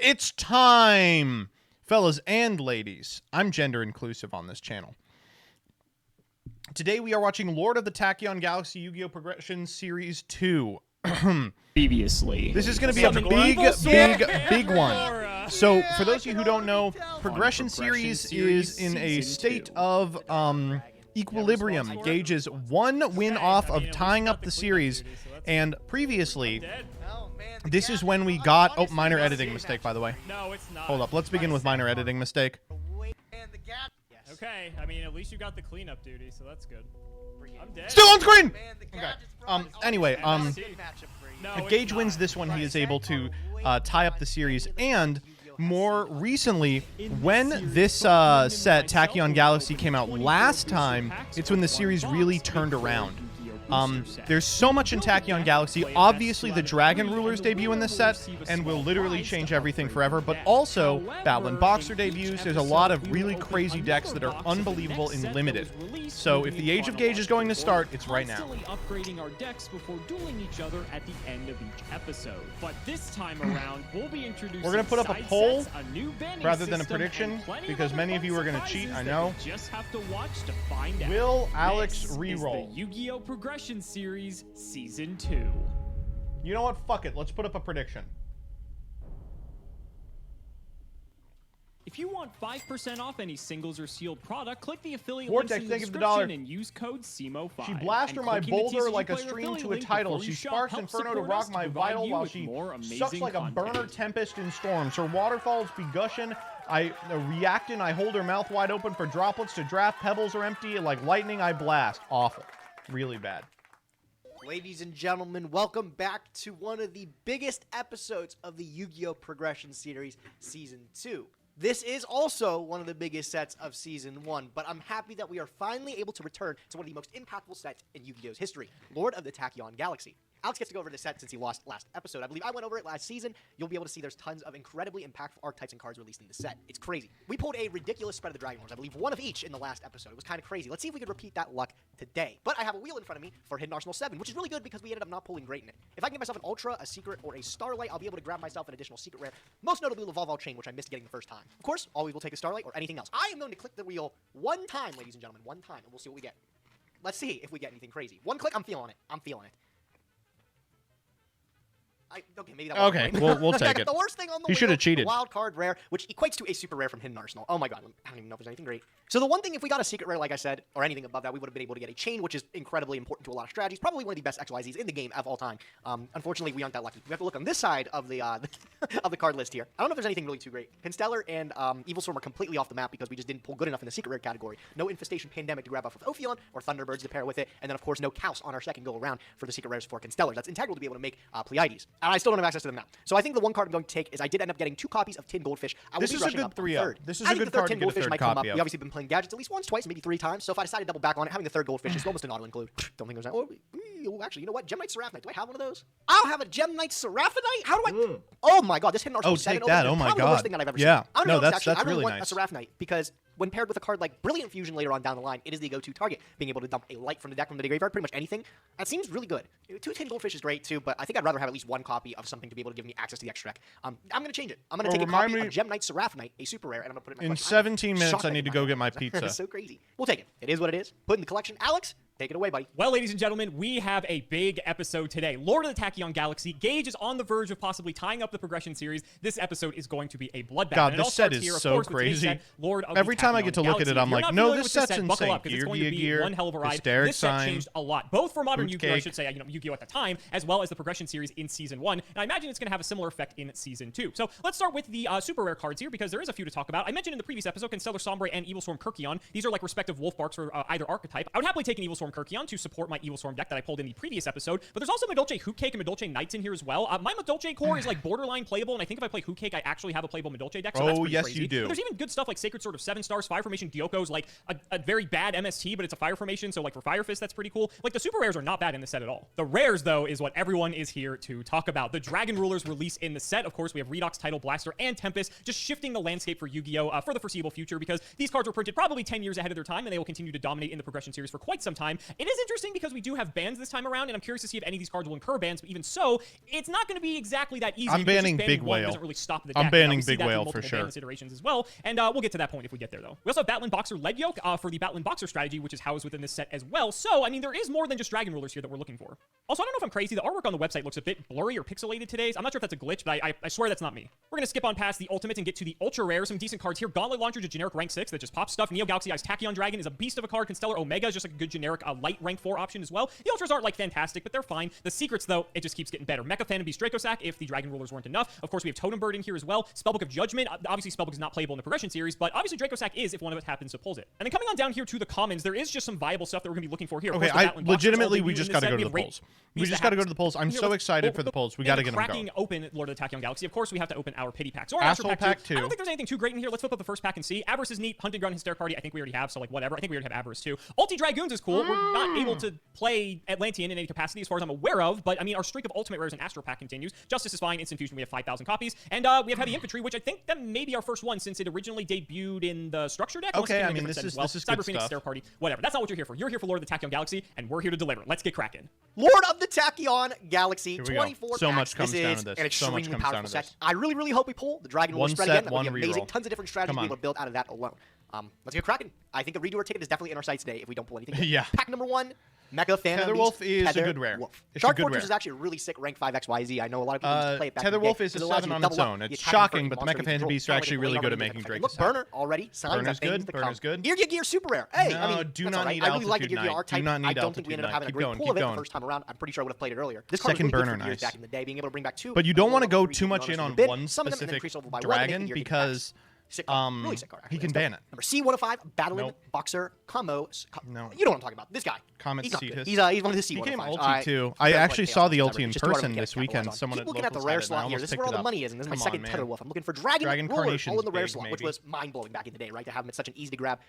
It's time, fellas and ladies. I'm gender inclusive on this channel. Today we are watching Lord of the Tachyon Galaxy Yu-Gi-Oh! Progression Series 2. Previously. This is going to be a big one. So, for those of you who don't know, Progression Series is in a state of equilibrium. Gage is one win off of tying up the series, and previously, this is when we got... Oh, minor editing mistake, by the way. No, it's not. Hold up, let's begin with minor editing mistake. Okay, I mean, at least you got the cleanup duty, so that's good. I'm dead. Still on screen! Okay. Anyway, No, if Gage wins this one, he is able to tie up the series, and more recently, when this set, Tachyon Galaxy, came out last time, it's when the series really turned around. There's so much in Tachyon Galaxy. Obviously, the Dragon Rulers debut in this set, and will literally change everything forever, but also Battling Boxer debuts. There's a lot of really crazy decks that are unbelievable in Limited. So if the Age of Gage is going to start, it's right now. Upgrading our decks before dueling each other at the end of each episode. But this time around, we'll be introducing We're going to put up a poll rather than a system, prediction, because many of you are going to cheat, I know. Just have to watch to find out. Will Alex This reroll? is the Yu-Gi-Oh! Progression Series Season 2. You know what? Fuck it. Let's put up a prediction. If you want 5% off any singles or sealed product, click the affiliate Vortex, links in the thank you for the dollar. description and use code SEMO5. She blasted my boulder like a stream to a title. She sparks Inferno to rock my vital while she sucks like a burner tempest in storms. Her waterfalls be gushing. I react and I hold her mouth wide open for droplets to draft. Pebbles are empty. Like lightning, I blast. Awful. Really bad. Ladies and gentlemen, welcome back to one of the biggest episodes of the Yu-Gi-Oh! Progression Series Season 2. This is also one of the biggest sets of Season 1, but I'm happy that we are finally able to return to one of the most impactful sets in Yu-Gi-Oh!'s history, Lord of the Tachyon Galaxy. Alex gets to go over this set since he lost last episode. I believe I went over it last season. You'll be able to see there's tons of incredibly impactful archetypes and cards released in the set. It's crazy. We pulled a ridiculous spread of the Dragon Lords. I believe one of each in the last episode. It was kind of crazy. Let's see if we could repeat that luck today. But I have a wheel in front of me for Hidden Arsenal 7, which is really good because we ended up not pulling great in it. If I can get myself an Ultra, a Secret, or a Starlight, I'll be able to grab myself an additional Secret Rare, most notably Lavalval Chain, which I missed getting the first time. Of course, always will take a Starlight or anything else. I am going to click the wheel one time, ladies and gentlemen, one time, and we'll see what we get. Let's see if we get anything crazy. One click, I'm feeling it. I'm feeling it. Okay, maybe that Okay, we'll take it. The worst thing on the He should have cheated. Wild card rare, which equates to a super rare from Hidden Arsenal. Oh my god, I don't even know if there's anything great. So the one thing, if we got a secret rare, like I said, or anything above that, we would have been able to get a chain, which is incredibly important to a lot of strategies. Probably one of the best XYZs in the game of all time. Unfortunately, we aren't that lucky. We have to look on this side of the of the card list here. I don't know if there's anything really too great. Constellar and Evil Storm are completely off the map because we just didn't pull good enough in the secret rare category. No Infestation Pandemic to grab off with Ophion, or Thunderbirds to pair with it, and then of course no Chaos on our second go around for the secret rares for Constellar. That's integral to be able to make Pleiades. And I still don't have access to them now. So I think the one card I'm going to take is I did end up getting 2 copies of Tin Goldfish. I will be rushing up 3rd. This is a good card to get a third copy of. We obviously been playing gadgets at least once, twice, maybe 3 times. So if I decide to double back on it, having the 3rd Goldfish is almost an auto include. Don't think there's that. Oh, actually, you know what? Gem Knight Seraphonite. Do I have one of those? I'll have a Gem Knight Seraphonite? How do I... Oh my god, this Hidden Arsenal 7 take that. Oh my the god. worst thing that I've ever Yeah. seen. I don't No, know that's I really really want nice. a Seraphonite because when paired with a card like Brilliant Fusion later on down the line, it is the go-to target. Being able to dump a light from the deck from the graveyard, pretty much anything. That seems really good. 2 Tin Goldfish is great too, but I think I'd rather have at least 1 copy of something to be able to give me access to the extra deck. I'm going to change it. I'm going to take a copy of Gem Knight Seraphonite, a super rare, and I'm going to put it in my In collection. 17 minutes, I need to go get my pizza. It's so crazy. We'll take it. It is what it is. Put in the collection. Alex, take it away, buddy. Well, ladies and gentlemen, we have a big episode today. Lord of the Tachyon Galaxy. Gage is on the verge of possibly tying up the progression series. This episode is going to be a bloodbath. God, And it all this set starts is here, of so course, with today's crazy. set, Lord of Every the time I Tachyon get to look at it, Galaxy. I'm If you're like, not no, familiar this with set's set, buckle insane. up, 'cause it's going to be Gear, one hell of a ride. Hysteric This set Sign, changed a lot, both for modern Yu-Gi-Oh, I Fruitcake. should say, Yu-Gi-Oh at the time, as well as the progression series in Season 1. And I imagine it's going to have a similar effect in Season 2. So let's start with the super rare cards here, because there is a few to talk about. I mentioned in the previous episode, Constellar Sombre and Evil Storm Kirkion. These are like respective wolf barks for either archetype. I would happily take an Evil Storm Kirkion to support my Evil Storm deck that I pulled in the previous episode, but there's also Medolce Hootcake and Medolce Knights in here as well. My Medolce core is like borderline playable, and I think if I play Hootcake, I actually have a playable Medolce deck, so that's pretty yes, crazy. you do. But there's even good stuff like Sacred Sword of 7 stars, Fire Formation Gyoko's like a very bad MST, but it's a Fire Formation, so like for Fire Fist, that's pretty cool. Like the super rares are not bad in the set at all. The rares, though, is what everyone is here to talk about. The Dragon Rulers release in the set. Of course, we have Redox, Tidal Blaster, and Tempest, just shifting the landscape for Yu-Gi-Oh! For the foreseeable future, because these cards were printed probably 10 years ahead of their time, and they will continue to dominate in the progression series for quite some time. time. It is interesting because we do have bans this time around, and I'm curious to see if any of these cards will incur bans, but even so, it's not going to be exactly that easy. I'm banning Big one Whale. Doesn't really stop the deck. I'm banning Big Whale for sure. Iterations as well, and we'll get to that point if we get there, though. We also have Battling Boxer Lead Yoke for the Battling Boxer strategy, which is housed within this set as well. So, I mean, there is more than just Dragon Rulers here that we're looking for. Also, I don't know if I'm crazy. The artwork on the website looks a bit blurry or pixelated today. I'm not sure if that's a glitch, but I swear that's not me. We're going to skip on past the Ultimates and get to the Ultra Rare. Some decent cards here. Gauntlet Launcher is a generic rank 6 that just pops stuff. Neo Galaxy Eyes Tachyon Dragon is a beast of a card. Constellar Omega is just like a good generic light rank 4 option as well. The Ultras aren't like fantastic, but they're fine. The secrets, though, it just keeps getting better. Mecha Phantom Beast Dracosack if the Dragon Rulers weren't enough. Of course, we have Totem Bird in here as well. Spellbook of Judgment. Obviously, Spellbook is not playable in the progression series, but obviously Dracosack is if one of us happens to pulls it. And then coming on down here to the commons, there is just some viable stuff that we're going to be looking for here. Okay, legitimately, we just got to go to the polls. We just got to go to the polls. I'm so excited for the polls. We got to get them going. Cracking open Lord of the Tachyon Galaxy. Of course, we have to open our pity packs or Asshole Astro Pack 2. I don't think there's anything too great in here. Let's flip up the first pack and see. Avarice is neat. Hunting Ground Hysteric Party, I think we already have, so like whatever. I think we already have Avarice too. Ulti Dragoons is cool. We're not able to play Atlantean in any capacity as far as I'm aware of, but I mean, our streak of Ultimate Rares and Astro Pack continues. Justice is fine. Instant Fusion, we have 5,000 copies. And we have Heavy Infantry, which I think that may be our first one since it originally debuted in the Structure deck. Okay, I mean, this is Cyber good Phoenix, stuff. Hysteric Party, whatever. That's not what you're here for. You're here for Lord of the Tachyon Galaxy, and we're here to deliver. Let's get cracking. Lord of the Tachyon Galaxy, 24 So packs. much comes this down is to this. an So extremely much comes powerful down to set. this. I really, really hope we pull the Dragon Ruler One spread set, again. That would be one amazing. reroll. Tons of different strategies to be able to build out of that alone. Let's get cracking. I think the redoer ticket is definitely in our sights today if we don't pull anything. Yeah. Pack number 1. Mecha Phantom Tetherwolf Beast, is a Tether good rare. Wolf. It's a Shark good Fortress rare. is actually a really sick rank 5 XYZ. I know a lot of people used to play it back in the day. Tetherwolf is a It allows 7 you to on double its up own. the It's attack shocking, for but the monster Mecha you Phantom control. Beasts are Can't actually wait really to good at play making Look, Dracosack. Burner already. Signs Burner's of things good. to come. Burner's good. Gear, Super Rare. Hey, I No, mean, do that's not all right. need I really like the Altitude Gear Knight. archetype. Do not need I don't think we Altitude ended up Knight. having a Keep great going, pool keep of it the going. first time around. I'm pretty sure I would have played it earlier. This card Second was really burner, good for years nice. back in the day, being able to bring back 2. But you don't want to go 3 too much bonus in from on the bid, one summon them, and then specific increase level by 1, dragon and then you get because sick card. Really sick card, he actually. can Let's go. ban it. Number C105, Battling Nope. Boxer Combo. No. You know what I'm talking about. This guy. Comet He's not good. Cetus. He's one of the C105s. He came All ulti right. too. Fair I play, actually chaos saw the whatever. ulti in Just do whatever person we can this to capitalize weekend. on. Someone Keep at looking at the locals rare had it, and I slot here. almost This is picked where all it the up. money is, and this is my Come second on, man. Tether Wolf. I'm looking for Dragon Dragon Roller, all Carnations, in the rare slot, maybe. which was mind-blowing back in the day, right? To have him at such an easy-to-grab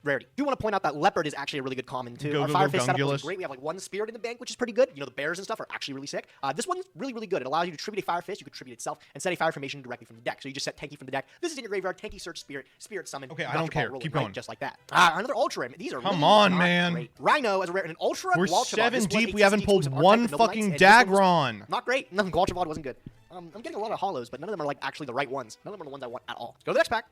rarity. Do want to point out that Leopard is actually a really good common too. Go, Our go, Fire go, Fist setup Gungulus. was great. We have like 1 Spirit in the bank, which is pretty good. You know, the bears and stuff are actually really sick. This one's really, really good. It allows you to tribute a Fire Fist. You can tribute itself and set a Fire Formation directly from the deck. So you just set Tanky from the deck. This is in your graveyard. Tanky Search Spirit, Spirit Summon. Okay, I drop don't your call, care. roll it Keep right, going. just like that. Another Ultra Rare. These are Come really on, not man. great. Rhino as a rare and an Ultra We're Gwalchavad. 7 This was deep. a We haven't TCG pulled exclusive one archetype for Noble fucking Knights, and this one was Dagron. Not great. Nothing. Gwalchavad wasn't good. I'm getting a lot of hollows, but none of them are like actually the right ones. None of them are the ones I want at all. Let's go to the next pack.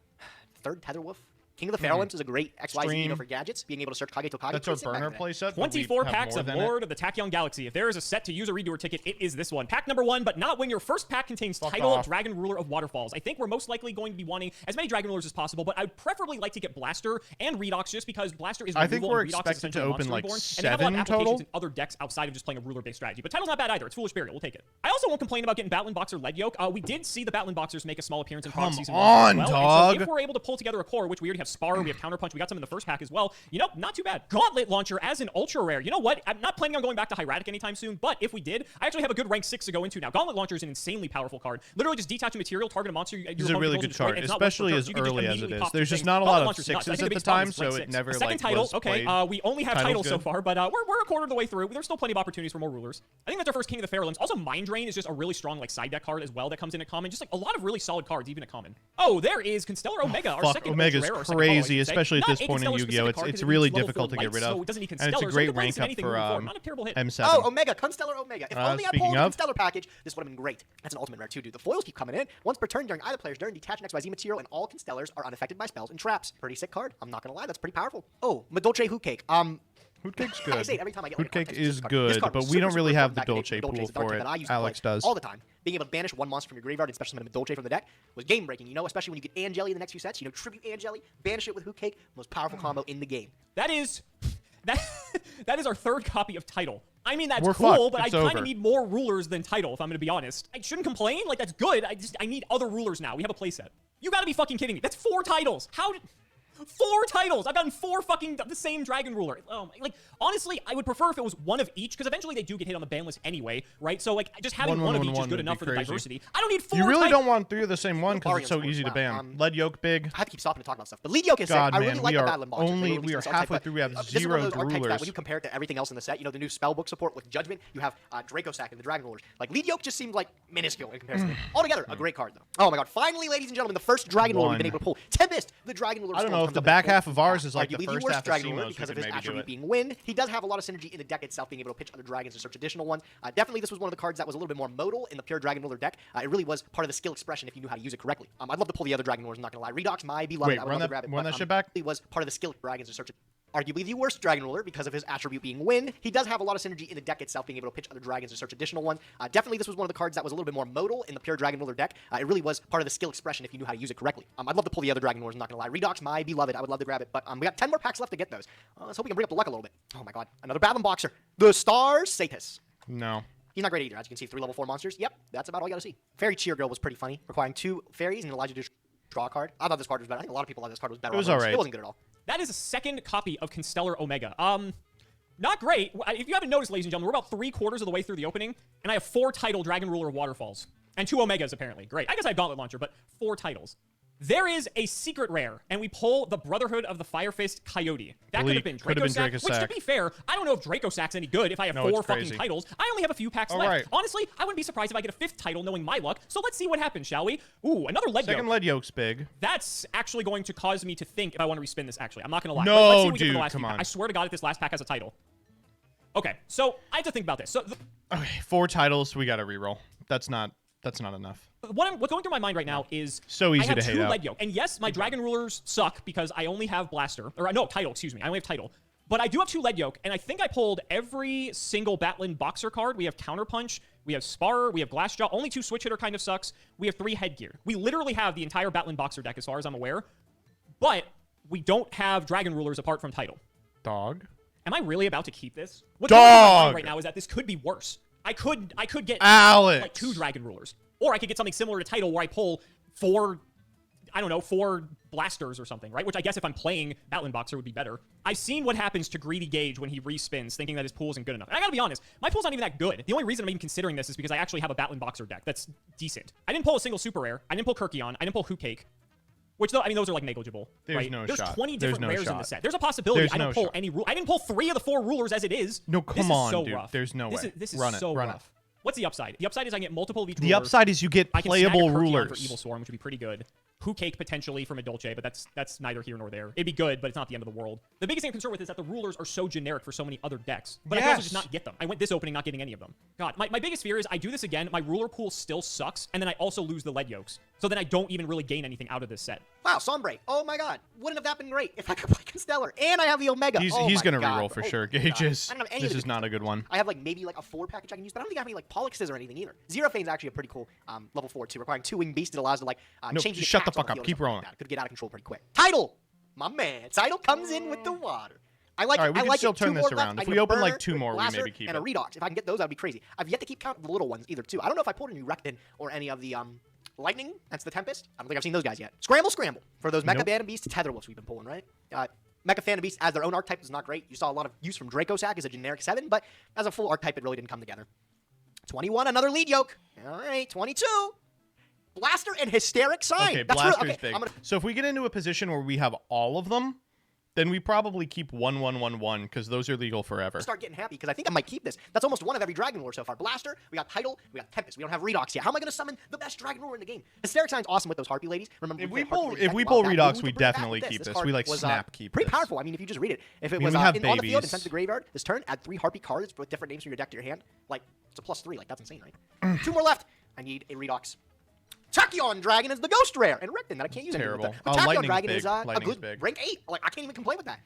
Third Tetherwolf. King of the Fairlands is a great XYZ for gadgets, being able to search Kage Tokage. That's our burner playset. 24 packs of Lord of the Tachyon Galaxy. If there is a set to use a redoer ticket, it is this one. Pack number 1, but not when your first pack contains title off. Dragon Ruler of Waterfalls. I think we're most likely going to be wanting as many Dragon Rulers as possible, but I'd preferably like to get Blaster and Redox just because Blaster is I think removal we're and Redox is expected to essentially open, Monster like, Reborn, and they have a lot of 7 applications total? in other decks outside of just playing a ruler-based strategy. But title's not bad either. It's Foolish Burial. We'll take it. I also won't complain about getting Battling Boxer Lead Yoke. We did see the Battling Boxers make a small appearance in Come Season on, 1 as well. dog. And so if we're able to pull together a core, which we already have Spar, we have Counterpunch, we got some in the first pack as well, you know, not too bad. Gauntlet Launcher as an ultra rare. You know what? I'm not planning on going back to Hieratic anytime soon, but if we did, I actually have a good rank 6 to go into now. Gauntlet Launcher is an insanely powerful card. Literally just detach a material, target a monster. It's a really good card, especially as early as it is. There's just not a lot of 6s at the time, so it never Second like title, was okay. played. We only have Title's titles so good. far, but we're a quarter of the way through. There's still plenty of opportunities for more rulers. I think that's our first King of the Fairlands. Also, Mind Drain is just a really strong like side deck card as well that comes in at common. Just like a lot of really solid cards, even at common. Oh, there is Constellar Omega, our Fuck, second Omega's ultra rare, or second hollow, I crazy, should say. especially at Not this a point in Constellar Yu-Gi-Oh! specific card It's 'cause really level 4 difficult to get lights, rid so of. it doesn't need And it's a Constellar, so great it can rank play up anything for moving forward. Not a terrible hit. M7. Oh, Omega, Constellar Omega. If only I speaking pulled the of- Constellar package, this would have been great. That's an ultimate rare too, dude. The foils keep coming in. Once per turn during either player's turn, detach an XYZ material, and all Constellars are unaffected by spells and traps. Pretty sick card. I'm not gonna lie, that's pretty powerful. Oh, Madolce Hoot Cake. Hootcake's I good. say it every time I get Hoot like, Cake oh, this is card. good, This card but was we don't super, really super have the back in day. Dolce Madolce pool is the dark for type it. that I used to Alex play does. all the time. Being able to banish one monster from your graveyard and special summon a Madolce from the deck was game breaking, you know, especially when you get Angeli in the next few sets. You know, tribute Angeli, banish it with Hoot Cake, most powerful combo in the game. That is our third copy of Title. I mean, that's We're cool, fucked. but I It's kind over. of need more rulers than Title, if I'm going to be honest. I shouldn't complain. Like, that's good. I need other rulers now. We have a playset. You got to be fucking kidding me. That's 4 titles. How did... 4 titles! I've gotten 4 fucking the same Dragon Ruler. Oh, like, honestly, I would prefer if it was one of each, because eventually they do get hit on the ban list anyway, right? So, like, just having one of each is good enough for the diversity. I don't need 4 You really titles. don't want 3 of the same one because it's so Bargain easy to scores, ban. wow. Lead Yoke big. I have to keep stopping to talk about stuff. But Lead Yoke is sick. God, I really man, like we the are Battling Boxers. only- They we are released this halfway archetype, through. We have this is one 0 of those archetypes that rulers. when you compare it to everything else in the set, you know, the new Spellbook support with Judgment, you have Dracosack and the Dragon Rulers. Like, Lead Yoke just seemed like minuscule in comparison. Altogether, a great card, though. Oh my god, finally, ladies and gentlemen, the first Dragon Ruler we've been able to pull. Tempest, the Dragon Ruler. I don't know comes if the up in back full. half of ours is like the Arguably first worst half of Dragon Ruler Simo's, we because of could his maybe do attribute it. being wind. He does have a lot of synergy in the deck itself, being able to pitch other dragons to search additional ones. Definitely, this was one of the cards that was a little bit more modal in the pure Dragon Ruler deck. It really was part of the skill expression if you knew how to use it correctly. I'd love to pull the other Dragon Rulers, I'm not going to lie. Redox, my beloved, Wait, I would run love to that- grab it. run but, that shit back? It was part of the skill dragons to search it. Arguably the worst Dragon Ruler because of his attribute being wind. He does have a lot of synergy in the deck itself, being able to pitch other dragons to search additional ones. Definitely, this was one of the cards that was a little bit more modal in the pure Dragon Ruler deck. It really was part of the skill expression if you knew how to use it correctly. I'd love to pull the other Dragon Rulers, I'm not going to lie. Redox, my beloved, I would love to grab it, but we got 10 more packs left to get those. Let's hope we can bring up the luck a little bit. Oh my god, another Battling Boxer. The Stars Satis. No. He's not great either. As you can see, 3 level 4 monsters. Yep, that's about all you gotta see. Fairy Cheer Girl was pretty funny, requiring 2 fairies and allows you to draw a card. I thought this card was better. I think a lot of people thought this card was better. It was on roads. alright. It wasn't good at all. That is a second copy of Constellar Omega. Not great. If you haven't noticed, ladies and gentlemen, we're about 3/4 of the way through the opening, and I have 4 title Dragon Ruler Waterfalls. And 2 Omegas, apparently. Great. I guess I have Gauntlet Launcher, but 4 titles. There is a secret rare, and we pull the Brotherhood of the Firefist Coyote. That could have been Dracosack, which, to be fair, I don't know if Dracosack's any good if I have No, 4 it's fucking crazy. titles. I only have a few packs All left. right. Honestly, I wouldn't be surprised if I get a 5th title knowing my luck, so let's see what happens, shall we? Ooh, another Lead Second Yoke. lead yoke's big. That's actually going to cause me to think if I want to respin this, actually. I'm not going to lie. No, Let's see what we get for dude, the last come few on. packs. I swear to God, if this last pack has a title. Okay, so I have to think about this. So Okay, 4 titles. We got to reroll. That's not enough. what's going through my mind right now is So easy I have to 2 hate out. Lead Yoke. And yes, my Dragon Rulers suck because I only have Blaster. Or no, Title, excuse me. I only have Title. But I do have 2 Lead Yoke, and I think I pulled every single Batlin Boxer card. We have Counterpunch, we have Sparer, we have Glassjaw. Only 2 Switch Hitter kind of sucks. We have 3 Headgear. We literally have the entire Batlin Boxer deck as far as I'm aware. But we don't have Dragon Rulers apart from Title. Dog. Am I really about to keep this? What's going on in my mind Dog! right now is that this could be worse. I could get Alex. like 2 Dragon Rulers. Or I could get something similar to Title where I pull 4, I don't know, 4 Blasters or something, right? Which I guess if I'm playing Batlin Boxer would be better. I've seen what happens to Greedy Gage when he respins, thinking that his pool isn't good enough. And I gotta be honest, my pool's not even that good. The only reason I'm even considering this is because I actually have a Batlin Boxer deck that's decent. I didn't pull a single Super Rare. I didn't pull Kirkion. I didn't pull Hoop Cake. Which, though, I mean, those are, like, negligible, There's right? no There's shot. 20 There's different no rares in shot. the set. There's a possibility There's I don't no pull shot. any rule. I didn't pull 3 of the 4 rulers as it is. No, This come is on, so dude. rough. There's no way. This is Run it, so run it. rough. What's the upside? The upside is I get multiple of each The ruler. upside is you get I can snag a playable Kirkion rulers. for Evil Swarm, which would be pretty good. Hoop Cake potentially from a Dolce, but that's neither here nor there. It'd be good, but it's not the end of the world. The biggest thing I'm concerned with is that the rulers are so generic for so many other decks. But I can also just not get them. I went this opening not getting any of them. God, my biggest fear is I do this again, my ruler pool still sucks, and then I also lose the Lead Yokes. So then I don't even really gain anything out of this set. Wow, Sombre. Oh my god. Wouldn't have that been great if I could play Constellar? And I have the Omega. He's oh he's my gonna god. reroll for Oh sure. my Gage god. is. I don't have any This of the is not a good one. I have like maybe like a 4 package I can use, but I don't think I have any like Pollexes or anything either. Zero Fane's actually a pretty cool level 4 too, requiring 2 Winged Beasts that allows to like No, change the shut the attacks on fuck up. field or Keep something like rolling. that. Could get out of control pretty quick. Title! My man. Title comes in with the water. I like All right, it. we I can like still it. turn 2 this more left. around. I If need we a open, like, burner, 2 more, we blaster, maybe keep and a it. Redox. If I can get those, that'd be crazy. I've yet to keep count the little ones either too. I don't know if I pulled any Recton or any of the Lightning. That's the Tempest. I don't think I've seen those guys yet. Scramble for those Mecha Nope. Band Beasts, Tetherwolves we've been pulling, right? Mecha Phantom Beasts as their own archetype is not great. You saw a lot of use from Dracosack as a generic 7, but as a full archetype, it really didn't come together. 21, another Lead Yoke. All right, 22. Blaster and Hysteric Sign. Okay, That's Blaster's okay, big. I'm gonna So if we get into a position where we have all of them, then we probably keep 1/1/1/1 because those are legal forever. start getting happy because I think I might keep this. That's almost one of every Dragon Ruler so far. Blaster, we got Title, we got Tempest. We don't have Redox yet. How am I going to summon the best Dragon Ruler in the game? Hysteric Sign's awesome with those Harpy ladies. Remember, If we we played Harpy pull- ladies if back we a pull while back. Redox, Ooh, we bring it back definitely with keep this. card We, like, was, snap keep pretty this. powerful. I mean, if you just read it, if it We was even have on the field and babies. sent to the graveyard this turn, add 3 Harpy cards with different names from your deck to your hand. Like, it's a +3. Like, that's insane, right? 2 more left. I need a Redox. Tachyon Dragon is the ghost rare, and Recton that I can't use anymore. Terrible. But Tachyon Lightning's Dragon big. is a Lightning's good big. rank 8. Like, I can't even complain with that.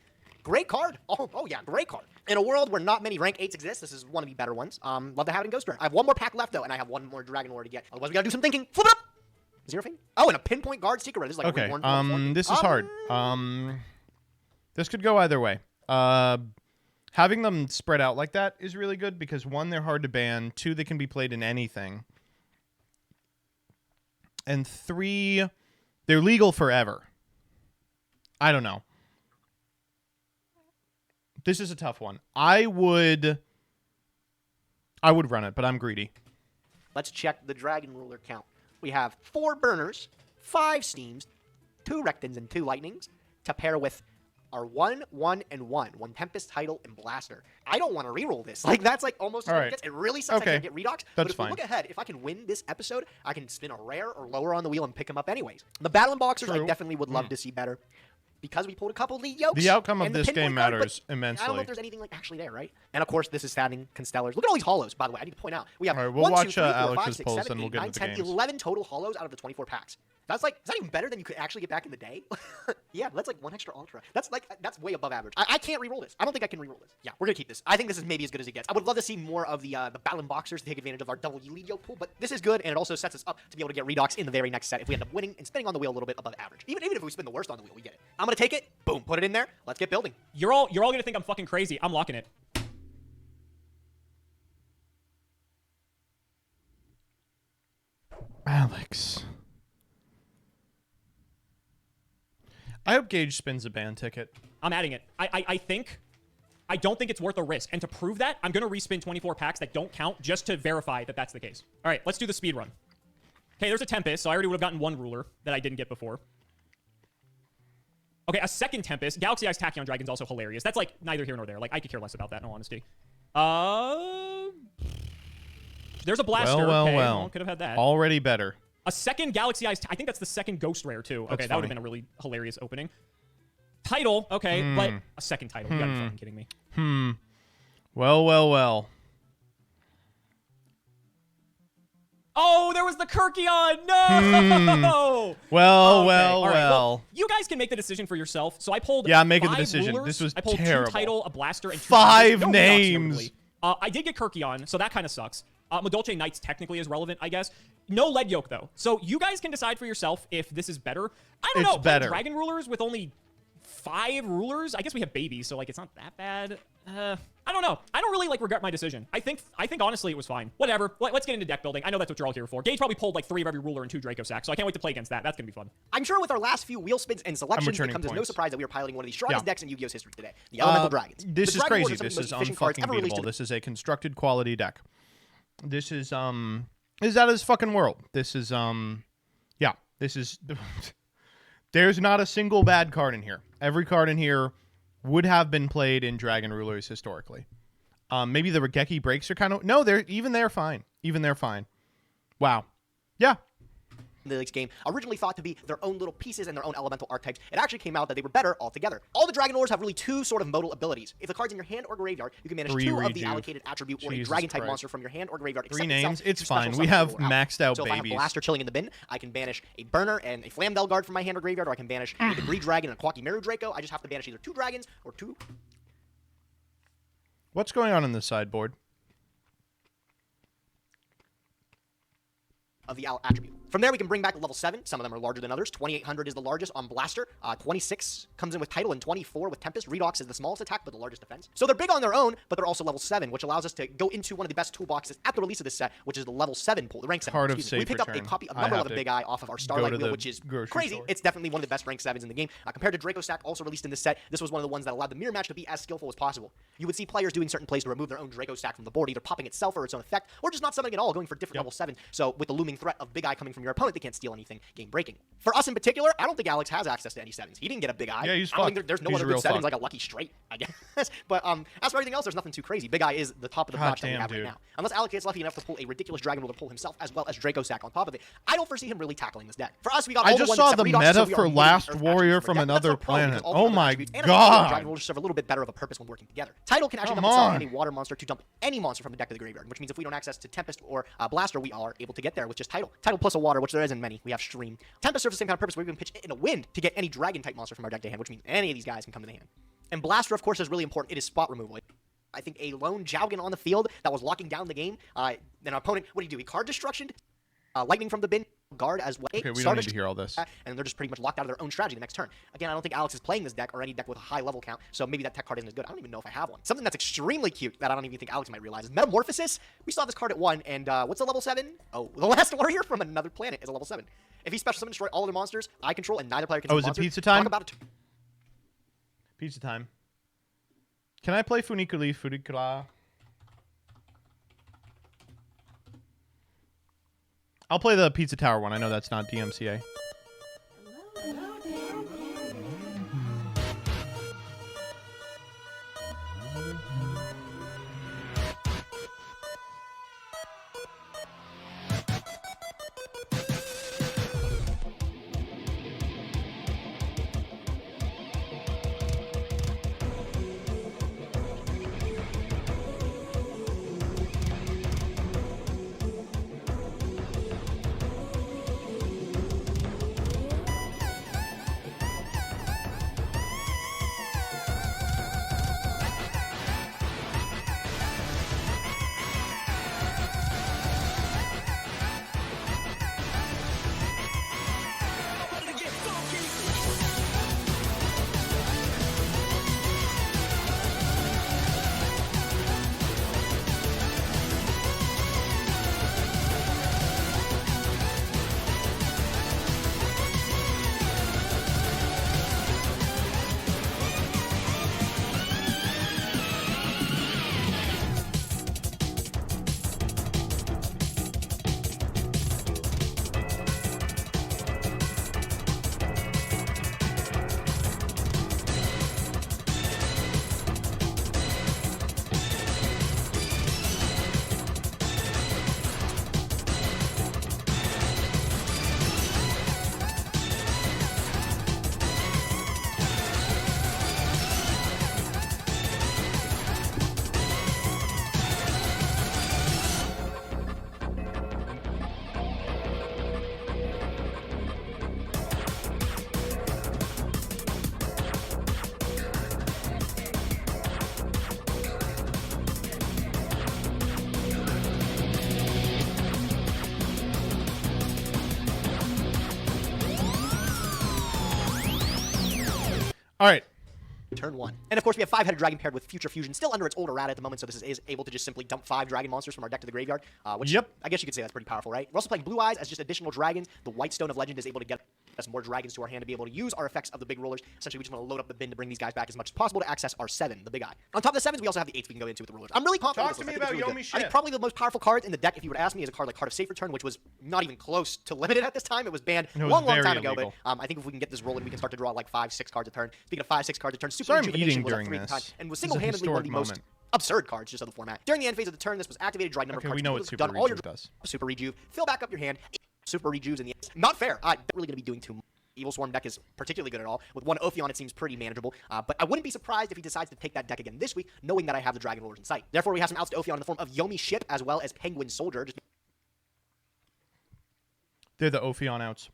Great card. Oh yeah, great card. In a world where not many rank 8s exist, this is one of the better ones. Love to have it in Ghost Rare. I have 1 more pack left though, and I have 1 more Dragon Lore to get. Otherwise, we gotta do some thinking. Flip it up. Zero thing. Oh, and a Pinpoint Guard Secret Rare. This is like a Okay. reborn form. This is hard. This could go either way. Having them spread out like that is really good because 1, they're hard to ban. 2, they can be played in anything. And 3, they're legal forever. I don't know. This is a tough one. I would run it, but I'm greedy. Let's check the Dragon Ruler count. We have 4 Burners, 5 Steams, 2 Rectons, and 2 Lightnings to pair with our 1, 1, and 1. 1 Tempest, Title, and Blaster. I don't want to reroll this. Like, that's like almost All what right. it gets. It really sucks Okay. I can't get Redox. But That's if fine. we look ahead, if I can win this episode, I can spin a rare or lower on the wheel and pick them up anyways. The Battling Boxers, I True. definitely would love to see better. because we pulled a couple lead yokes. The outcome of and the this pinpoint game card, matters but immensely. I don't know if there's anything like actually there, right? And of course, this is standing Constellars. Look at all these hollows, by the way. I need to point out. We have All right, we'll 1, 2, watch 3, 4, 5, Alex's 6, polls, 7, and we'll 8, get 9, into the 10, games. 11 total hollows out of the 24 packs. Is that even better than you could actually get back in the day? Yeah, that's like 1 extra ultra. That's way above average. I can't reroll this. I don't think I can reroll this. Yeah, we're gonna keep this. I think this is maybe as good as it gets. I would love to see more of the Battling Boxers to take advantage of our double lead yoke pool, but this is good, and it also sets us up to be able to get Redox in the very next set if we end up winning and spinning on the wheel a little bit above average. Even if we spin the worst on the wheel, we get it. I'm gonna take it. Boom, put it in there. Let's get building. You're all gonna think I'm fucking crazy. I'm locking it. Alex. I hope Gage spins a ban ticket. I'm adding it. I don't think it's worth a risk. And to prove that, I'm going to respin 24 packs that don't count just to verify that that's the case. All right, let's do the speed run. Okay, there's a Tempest, so I already would have gotten 1 ruler that I didn't get before. Okay, a second Tempest. Galaxy Eyes Tachyon Dragon's also hilarious. That's like neither here nor there. Like, I could care less about that, in all honesty. There's a Blaster. Well. Could have had that. Already better. A second Galaxy Eyes. I think that's the second Ghost Rare, too. Okay, that would have been a really hilarious opening. Title. Okay, but a second title. You gotta be fucking kidding me. Well. Oh, there was the Kirkion! No! Well. You guys can make the decision for yourself. So I pulled Yeah, I'm making the 5 decision. rulers. This was I pulled terrible. 2 title, a blaster, and 2 5 no Redox, names. notably. I did get Kirkion, so that kind of sucks. Madolche Knights technically is relevant, I guess. No lead yoke, though. So you guys can decide for yourself if this is better. I don't know. Better. Dragon rulers with only 5 rulers? I guess we have babies, so, like, it's not that bad. I don't know. I don't really, like, regret my decision. I think honestly, it was fine. Whatever. Let's get into deck building. I know that's what you're all here for. Gage probably pulled, like, 3 of every ruler and 2 Draco Sacks, so I can't wait to play against that. That's gonna be fun. I'm sure with our last few wheel spins and selections, it comes as no surprise that we are piloting one of the strongest decks in Yu-Gi-Oh! History today, the Elemental Dragons. This The is Dragon crazy. Lord This is some of the most efficient cards ever released unfucking in the- This is a constructed quality deck. This is out of this fucking world. This is this is there's not a single bad card in here. Every card in here would have been played in Dragon Rulers historically. Maybe the Regeki breaks are kind of they're fine. Even they're fine. Wow. Yeah. The League's game originally thought to be their own little pieces and their own elemental archetypes. It actually came out that they were better altogether. All the Dragon Lords have really 2 sort of modal abilities. If the card's in your hand or graveyard, you can manage 2 of the allocated attribute or a Dragon-type monster from your hand or graveyard. 3 names, it's special fine. summon We have or out. maxed out So if I have babies. Blaster chilling in the bin, I can banish a Burner and a Flamdell Guard from my hand or graveyard, or I can banish a Debris Dragon and a Quacky Meru Draco. I just have to banish either 2 dragons or 2... What's going on the sideboard? Of the attribute. From there, we can bring back level 7. Some of them are larger than others. 2800 is the largest on Blaster. 26 comes in with Title, and 24 with Tempest. Redox is the smallest attack, but the largest defense. So they're big on their own, but they're also level 7, which allows us to go into one of the best toolboxes at the release of this set, which is the level 7 pool, the rank 7. Card of Excuse me. We safe picked up a return. copy of I Number have 11 to Big Eye off of our go Starlight to wheel, the which is grocery crazy. store. It's definitely one of the best rank 7s in the game. Compared to Draco Stack, also released in this set, this was one of the ones that allowed the mirror match to be as skillful as possible. You would see players doing certain plays to remove their own Draco Stack from the board, either popping itself or its own effect, or just not summoning at all, going for different level 7. So with the looming threat of Big Eye coming from your opponent, they can't steal anything game breaking. For us in particular, I don't think Alex has access to any 7s. He didn't get a Big Eye. Yeah, he's I don't think fucked. there's no He's other real good 7s fucked. like a Lucky Straight, I guess. But as for everything else, there's nothing too crazy. Big Eye is the top of the God notch that we damn, have right dude. now. Unless Alex gets lucky enough to pull a ridiculous Dragon Ruler pull himself, as well as Draco Sack on top of it, I don't foresee him really tackling this deck. For us, we got I all just the ones saw except the Redox, meta so we are for limiting Last Earth Warrior attributes from our deck. That's another no problem, planet. because all the Oh other my attributes and the other Dragon God. Rulers serve a little bit better of a purpose when working together. Title can actually Come dump itself on. and a water monster to dump any monster from the deck to the graveyard, which means if we don't access to Tempest or Blaster, we are able to get there with just Title. Title plus a water, which there isn't many. We have Stream. Tempest serves the same kind of purpose where we can pitch it in a wind to get any Dragon-type monster from our deck to hand, which means any of these guys can come to the hand. And Blaster, of course, is really important. It is spot removal. I think a lone Jowgen on the field that was locking down the game, then our opponent, what do? He card destruction, lightning from the bin, guard as well. Okay, we don't need to hear all this. And they're just pretty much locked out of their own strategy the next turn. Again, I don't think Alex is playing this deck or any deck with a high level count, so maybe that tech card isn't as good. I don't even know if I have one. Something that's extremely cute that I don't even think Alex might realize is Metamorphosis. We saw this card at 1, and what's a level 7? Oh, the last warrior from another planet is a level 7. If he special summon, destroy all of the monsters I control, and neither player can Oh, summon is it monsters, pizza time? Talk about it. Pizza time. Can I play Funicula? I'll play the Pizza Tower one. I know that's not DMCA. All right. Turn 1. And of course, we have 5-headed dragon paired with Future Fusion, still under its older rat at the moment, so this is able to just simply dump 5 dragon monsters from our deck to the graveyard. Which I guess you could say that's pretty powerful, right? We're also playing Blue Eyes as just additional dragons. The White Stone of Legend is able to get us more dragons to our hand to be able to use our effects of the big rollers. Essentially, we just want to load up the bin to bring these guys back as much as possible to access our 7, the big eye. On top of the 7s, we also have the 8s we can go into with the rollers. I'm really confident. Talk to me about Yomi Ship. I think probably the most powerful cards in the deck, if you were to ask me, is a card like Card of Safe Return, which was not even close to limited at this time. It was banned a long time ago, but I think if we can get this rolling, we can start to draw like 5, 6 cards a turn. Speaking of 5, 6 cards a turn, Super Rejuvenation was 3 times and was single-handedly one of the most absurd cards just of the format. During the end phase of the turn, this was activated, dried number of cards. We know what Super done all your Rejuve does. Super Rejuve, fill back up your hand. Super Rejuves in the end. Not fair. Not really going to be doing too much. Evil Swarm deck is particularly good at all. With one Ophion, it seems pretty manageable. But I wouldn't be surprised if he decides to take that deck again this week, knowing that I have the Dragon Rollers in sight. Therefore, we have some outs to Ophion in the form of Yomi Ship as well as Penguin Soldier. They're the Ophion outs.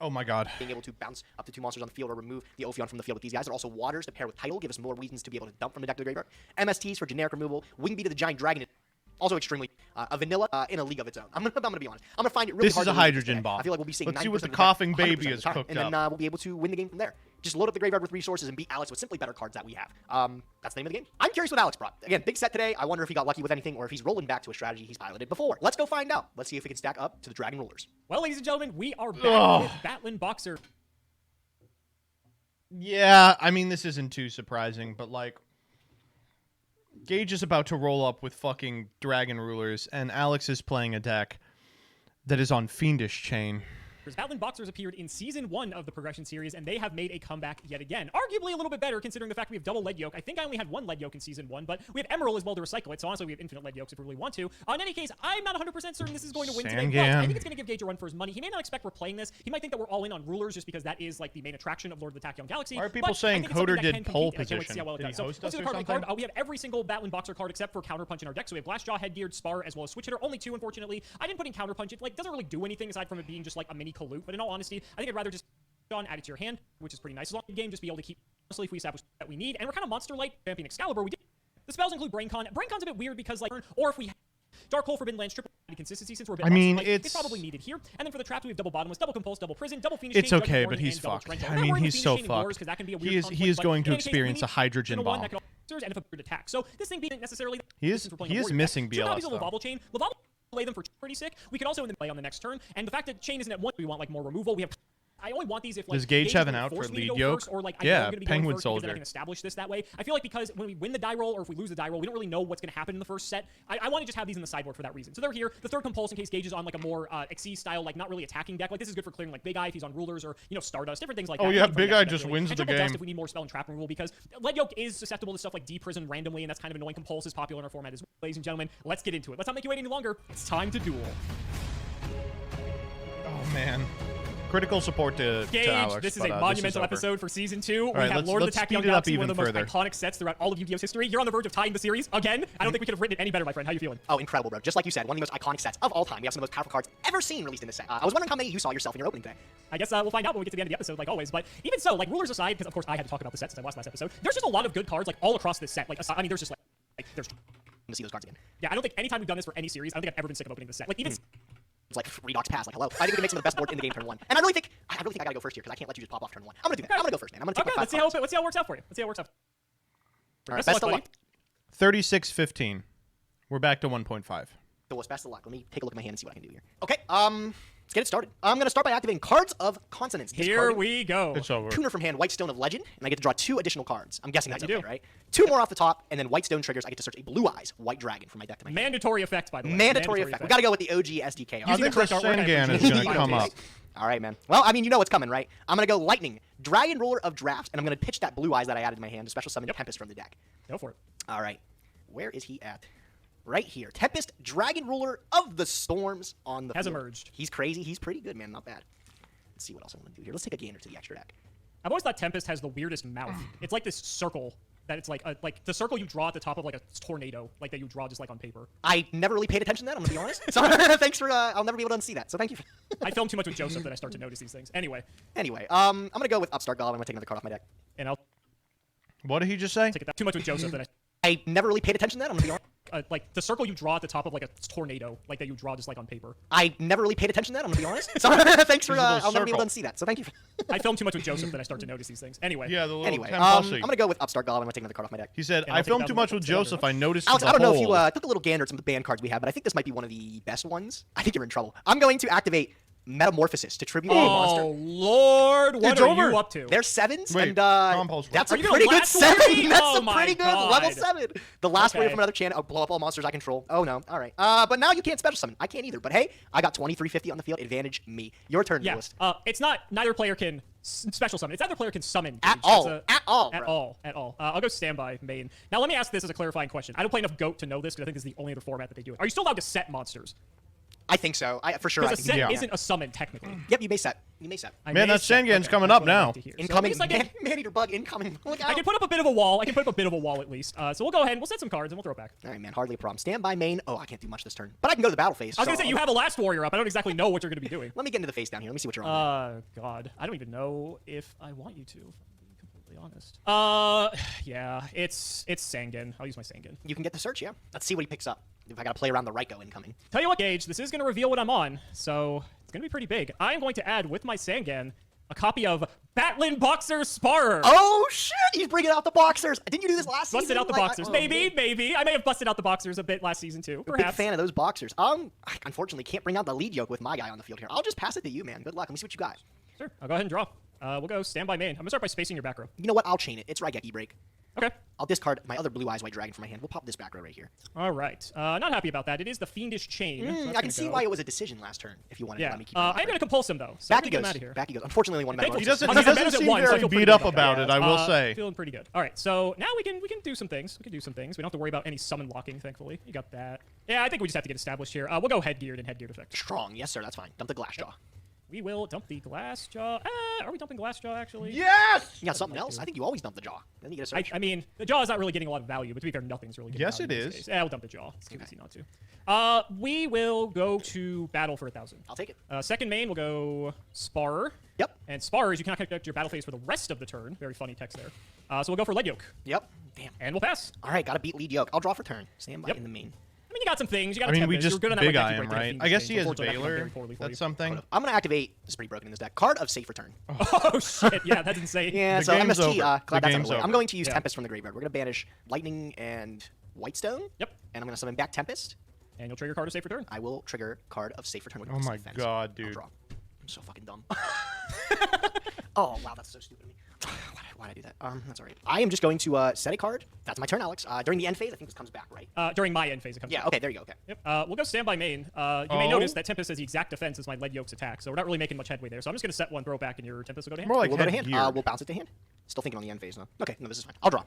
Oh my god. Being able to bounce up to 2 monsters on the field or remove the Ophion from the field with these guys. They're also waters to pair with Tidal, give us more reasons to be able to dump from the deck to the graveyard. MSTs for generic removal. Wingbeat of the Giant Dragon. Also extremely a vanilla in a league of its own. I'm gonna be honest. I'm gonna find it really hard. This is a hydrogen bomb. I feel like we'll be seeing. Let's see what the coughing baby is cooked up, and then we'll be able to win the game from there. Just load up the graveyard with resources and beat Alex with simply better cards that we have. That's the name of the game. I'm curious what Alex brought. Again, big set today. I wonder if he got lucky with anything or if he's rolling back to a strategy he's piloted before. Let's go find out. Let's see if we can stack up to the Dragon Rollers. Well, ladies and gentlemen, we are back with Batlin Boxer. Yeah, I mean, this isn't too surprising, but like, Gage is about to roll up with fucking Dragon Rulers, and Alex is playing a deck that is on Fiendish Chain. Batlin Boxers appeared in Season 1 of the Progression Series, and they have made a comeback yet again. Arguably a little bit better, considering the fact we have double lead yolk. I think I only had 1 lead yolk in Season 1, but we have Emerald as well to recycle it, so honestly we have infinite lead yolks if we really want to. In any case, I'm not 100% certain this is going to win today, but I think it's going to give Gage a run for his money. He may not expect we're playing this. He might think that we're all in on Rulers just because that is like the main attraction of Lord of the Tachyon Galaxy. Why are people saying Coder did pole position? So let's see the card by card. We have every single Batlin Boxer card except for Counterpunch in our deck. So we have Glassjaw, Headgeared, Spar, as well as Switch Hitter. Only 2, unfortunately. I didn't put in Counterpunch. It like doesn't really do anything aside from it being just like a mini Kaloot. But in all honesty, I think I'd rather just add it to your hand, which is pretty nice. As long as the game just be able to keep, honestly, if we establish that we need. And we're kind of Monster Light, Champion Excalibur. We did. The spells include Braincon. Braicon's a bit weird because, like, or if we Dark Hole, Forbidden Lands, triple consistency since we're a bit it's probably needed here. And then for the traps, we have double Bottomless, double Compulse, double Prison, double Fiendish Chain, okay, but he's fucked. I mean, he's so fucked. He is going to experience a hydrogen bomb. And if a attack. So this thing being necessarily he is missing BLS Lavable Chain. Lavable play them for pretty sick. We can also play on the next turn. And the fact that Chain isn't at 1, we want like more removal. We have I only want these if like does Gage have an out for lead yoke? Or, like, yeah, Penguin Soldier. I can establish this that way. I feel like because when we win the die roll or if we lose the die roll, we don't really know what's going to happen in the first set. I want to just have these in the sideboard for that reason. So they're here. The third Compulse in case Gage is on like a more Xyz style, like not really attacking deck. Like this is good for clearing like Big Eye if he's on Rulers or Stardust, different things like that. Oh yeah, Big Eye just wins the game. Dust if we need more spell and trap removal because lead yoke is susceptible to stuff like D-Prison randomly, and that's kind of annoying. Compulse is popular in our format as well. Ladies and gentlemen, let's get into it. Let's not make you wait any longer. It's time to duel. Oh man. Critical support to Gage, Alex. this is a monumental episode for Season 2. Right, we have Lord of the Tachyon Galaxy, one of the most further. iconic sets throughout all of Yu-Gi-Oh's history. You're on the verge of tying the series again. I don't think we could have written it any better, my friend. How you feeling? Oh, incredible, bro. Just like you said, one of the most iconic sets of all time. We have some of the most powerful cards ever seen released in this set. I was wondering how many you saw yourself in your opening today. I guess we'll find out when we get to the end of the episode, like always. But even so, like Rulers aside, because of course I had to talk about the set since I watched last episode, there's just a lot of good cards like all across this set. Like, I mean, there's just like there's to see those cards again. Yeah, I don't think anytime we've done this for any series, I don't think I've ever been sick of opening this set. Like even It's like Redox Pass, like hello. I think we can make some of the best board in the game turn 1. And I really think I gotta go first here because I can't let you just pop off turn 1. I'm gonna do that. I'm gonna go first, man. I'm gonna take let's see how it works out for you. Let's see how it works out. All right, best of luck. 36-15. We're back to 1.5. So what's best of luck? Let me take a look at my hand and see what I can do here. Okay, let's get it started. I'm gonna start by activating Cards of Consonance. Here we go. It's over. Tuner from hand, White Stone of Legend, and I get to draw 2 additional cards. I'm guessing that's okay, right? 2 more off the top, and then White Stone triggers. I get to search a Blue Eyes White Dragon from my deck to my hand. Mandatory effect, by the way. Mandatory effect. We gotta go with the OG SDK. I think the Sengan is gonna come up. All right, man. Well, I mean, you know what's coming, right? I'm gonna go Lightning, Dragon Ruler of Drafts, and I'm gonna pitch that Blue Eyes that I added to my hand, a special summon Tempest from the deck. Go for it. All right. Where is he at? Right here. Tempest, Dragon Ruler of the Storms on the Has field. emerged. He's crazy. He's pretty good, man. Not bad. Let's see what else I want to do here. Let's take a gander to the extra deck. I've always thought Tempest has the weirdest mouth. It's like this circle that it's like the circle you draw at the top of like a tornado, like that you draw just like on paper. I never really paid attention to that, I'm gonna be honest. So thanks for I'll never be able to unsee that. So thank you. I film too much with Joseph that I start to notice these things. Anyway, I'm gonna go with Upstart Golem. I'm gonna take another card off my deck. And I'll What did he just say? take it too much with Joseph that I I never really paid attention to that. I'm gonna be honest. Like the circle you draw at the top of like a tornado, like that you draw just like on paper. I never really paid attention to that. I'm gonna be honest. So thanks for. I'll never be able to unsee that. So thank you. I film too much with Joseph that I start to notice these things. Anyway. Yeah, the little Anyway, 10 I'm plus gonna go with Upstart Goblin. I'm gonna take another card off my deck. He said, I'll I take filmed that too one. much with Thank you very Joseph. much. I noticed Alex, the I don't know if you hole." took a little gander at some of the banned cards we have, but I think this might be one of the best ones. I think you're in trouble. I'm going to activate Metamorphosis to tribute a monster. Oh Lord, what It's are over. you up to? They're 7s, Wait, and Compulse that's Are a you gonna pretty good last warrior 7. me? That's Oh a my pretty good God. level 7. The last warrior Okay. from another channel. I'll blow up all monsters I control. Oh no, all right. But now you can't special summon. I can't either. But hey, I got 2350 on the field. Advantage me. Your turn, Yeah. Lewis. It's not. Neither player can special summon. It's neither player can summon At Gage. all. That's At all, At bro. all. At all. I'll go standby main. Now let me ask this as a clarifying question. I don't play enough GOAT to know this because I think this is the only other format that they do it. Are you still allowed to set monsters? I think so. For sure. I Because a think set Yeah. isn't a summon technically. Yep, you may set. You may set. I Man, may that set- Sengen's okay, coming that's up what I now. like to hear. So at Incoming least I can- man-eater bug incoming. Look out. I can put up a bit of a wall. I can put up a bit of a wall at least. So we'll go ahead and we'll set some cards and we'll throw it back. All right, man. Hardly a problem. Stand by main. Oh, I can't do much this turn. But I can go to the battle phase. I was gonna so say you have a last warrior up. I don't exactly know what you're gonna be doing. Let me get into the face down here. Let me see what you're on. God, I don't even know if I want you to. If I'm being completely honest. Yeah, it's Sangen. I'll use my Sangen. You can get the search, yeah. Let's see what he picks up. If I gotta play around the Raiko incoming. Tell you what, Gage, this is gonna reveal what I'm on, so it's gonna be pretty big. I am going to add with my Sangen a copy of Batlin Boxer Sparer. Oh shit! He's bringing out the boxers. Didn't you do this last season? Busted out the Like, boxers. oh, Maybe. I may have busted out the boxers a bit last season too. Big Perhaps. fan of those boxers. I unfortunately can't bring out the lead yoke with my guy on the field here. I'll just pass it to you, man. Good luck. Let me see what you got. Sure. I'll go ahead and draw. We'll go standby main. I'm gonna start by spacing your back row. You know what? I'll chain it. It's Raigeki break. Okay. I'll discard my other blue eyes white dragon from my hand. We'll pop this back row right here. All right. Not happy about that. It is the fiendish chain. so that's I gonna can see go. why it was a decision last turn. If you wanted to Yeah. let me keep. I am gonna compulse him though. So Back I'm he gonna goes. get him out of here. Back he goes. Unfortunately, only one Thankful metamorphosis. He doesn't, I'm he using doesn't Memes at seem once, so I very feel beat pretty up good about it, I will say. Feeling pretty good. All right, so now we can do some things. We can do some things. We don't have to worry about any summon locking, thankfully. You got that. Yeah, I think we just have to get established here. We'll go headgeared and headgeared effect. Strong. Yes, sir. That's fine. Dump the glass jaw. We will dump the glass jaw. Are we dumping glass jaw actually? Yes! You got something else? I think you always dump the jaw. Then you get a search. I mean, the jaw is not really getting a lot of value, but to be fair, nothing's really getting Yes, value it in this is. case. Yeah, we'll dump the jaw. It's too easy not to. We will go to battle for 1,000. I'll take it. Second main, we'll go Sparer. Yep. And Sparers, you cannot connect your battle phase for the rest of the turn. Very funny text there. So we'll go for Lead Yoke. Yep. Damn. And we'll pass. All right. Got to beat lead yoke. I'll draw for turn. Stand by Yep. in the main. I mean, you got some things. You got I mean, a we Tempest. just You're good on that big Raigeki eye him, break and right? Fiendish I guess Chain. he has Unfortunately, that went very Baylor. poorly for That's you. something. I'm gonna activate. This is pretty broken in this deck. Card of safe return. Oh, shit. Yeah, that's insane. Yeah, The so game's MST, over. glad The that's out of game's the way. over. I'm going to use Yeah. Tempest from the graveyard. We're going to banish Lightning and Whitestone. Yep. And I'm going to summon back Tempest. And you'll trigger card of safe return. I will trigger card of safe return with Oh plus my defense. God, I'll dude. draw. I'm so fucking dumb. Oh, wow, that's so stupid of me. Why'd I do that? That's all right. I am just going to set a card. That's my turn, Alex. During the end phase, I think this comes back, right? During my end phase, it comes Yeah, back. okay, there you go. Okay. Yep. We'll go standby main. You may Oh. notice that Tempest has the exact defense as my Lead Yoke's attack, so we're not really making much headway there. So I'm just going to set one, throw it back, and your Tempest will go to hand. More like We'll go to hand. headgeared. We'll bounce it to hand. Still thinking on the end phase, though. Okay, no, this is fine. I'll draw.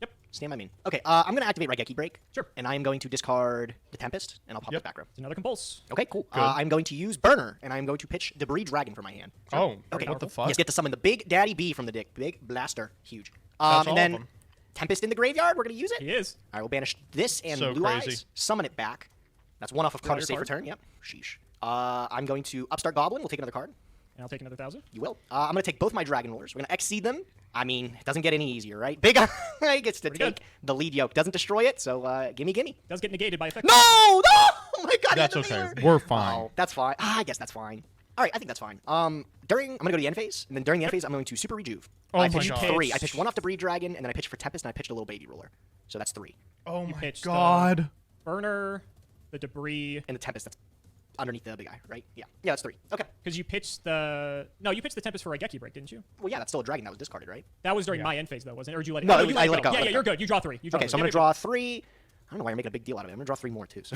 Yep. Stand by main. Okay, I'm going to activate Raigeki Break. Sure. And I am going to discard the Tempest, and I'll pop Yep. this back row. It's another compulse. Okay, cool. Good. I'm going to use Burner, and I'm going to pitch Debris Dragon from my hand. Oh, Okay. what the You fuck? just get to summon the Big Daddy B from the dick. Big Blaster. Huge. That's all and then of 'em. Tempest in the graveyard. We're going to use it. He is. I will banish this and So Blue crazy. Eyes. Summon it back. That's one off of Draw card your of safe card. return. Yep. Sheesh. I'm going to Upstart Goblin. We'll take another card. And I'll take another 1,000. You will. I'm going to take both my Dragon Rulers. We're going to exceed them. I mean, it doesn't get any easier, right? Big Eye gets to Pretty take good. the lead yoke. Doesn't destroy it, so gimme, gimme. Does get negated by effect. No! No! Oh my god, That's he had the okay. Veer. We're fine. Oh, that's fine. I guess that's fine. All right, I think that's fine. I'm going to go to the end phase, and then during the end phase, I'm going to super rejuve. Oh I my pitched God. 3. I pitched 1 off the Breed Dragon, and then I pitched for Tempest, and I pitched a little baby ruler. So that's 3. Oh You my pitched, God. Burner, the Debris, And the Tempest, that's underneath the big eye, right? Yeah. Yeah, that's 3. Okay. because you pitched the... No, you pitched the Tempest for Raigeki break, didn't you? Well, yeah, that's still a dragon that was discarded, right? That was during Yeah. my end phase, though, wasn't it? Or did you let it No, oh, it you was- I let it go, Yeah, let yeah, it you're go. good. You draw 3. You draw Okay, 3. so I'm Yeah, going to draw 3. I don't know why you're making a big deal out of it. I'm going to draw 3 more, too. So.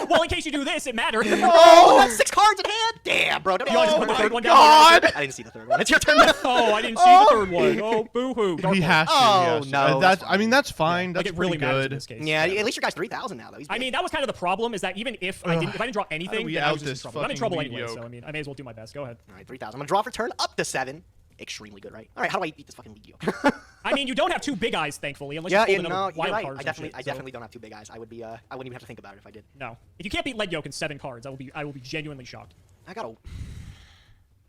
Well, in case you do this, it matters. Oh, that's 6 cards in hand! Damn, bro. Don't You want to oh put the my third one down? God! I didn't see the third one. It's your turn now. Oh, I didn't see the third one. Oh, boo-hoo. Dark He Lord. has to. Oh, yes. no, That's. that's I mean, that's fine. Like, That's it really pretty matters in good. this case. Yeah, at least your guy's 3,000 now, though. He's I big. mean, that was kind of the problem, is that even if I didn't draw anything, we then I out was just in this trouble. I'm in fucking trouble lead anyway, so yoke? I mean, I may as well do my best. Go ahead. All right, 3,000. I'm going to draw for turn up to 7. Extremely good, right? All right, how do I beat this fucking lead yoke? I mean, you don't have 2 big eyes, thankfully, unless Yeah, you yeah, pull no, another you're wild right. cards I and definitely, shit, I so- definitely don't have 2 big eyes. I wouldn't even have to think about it if I did. No. If you can't beat Lead Yoke in 7 cards, I will be genuinely shocked. I gotta.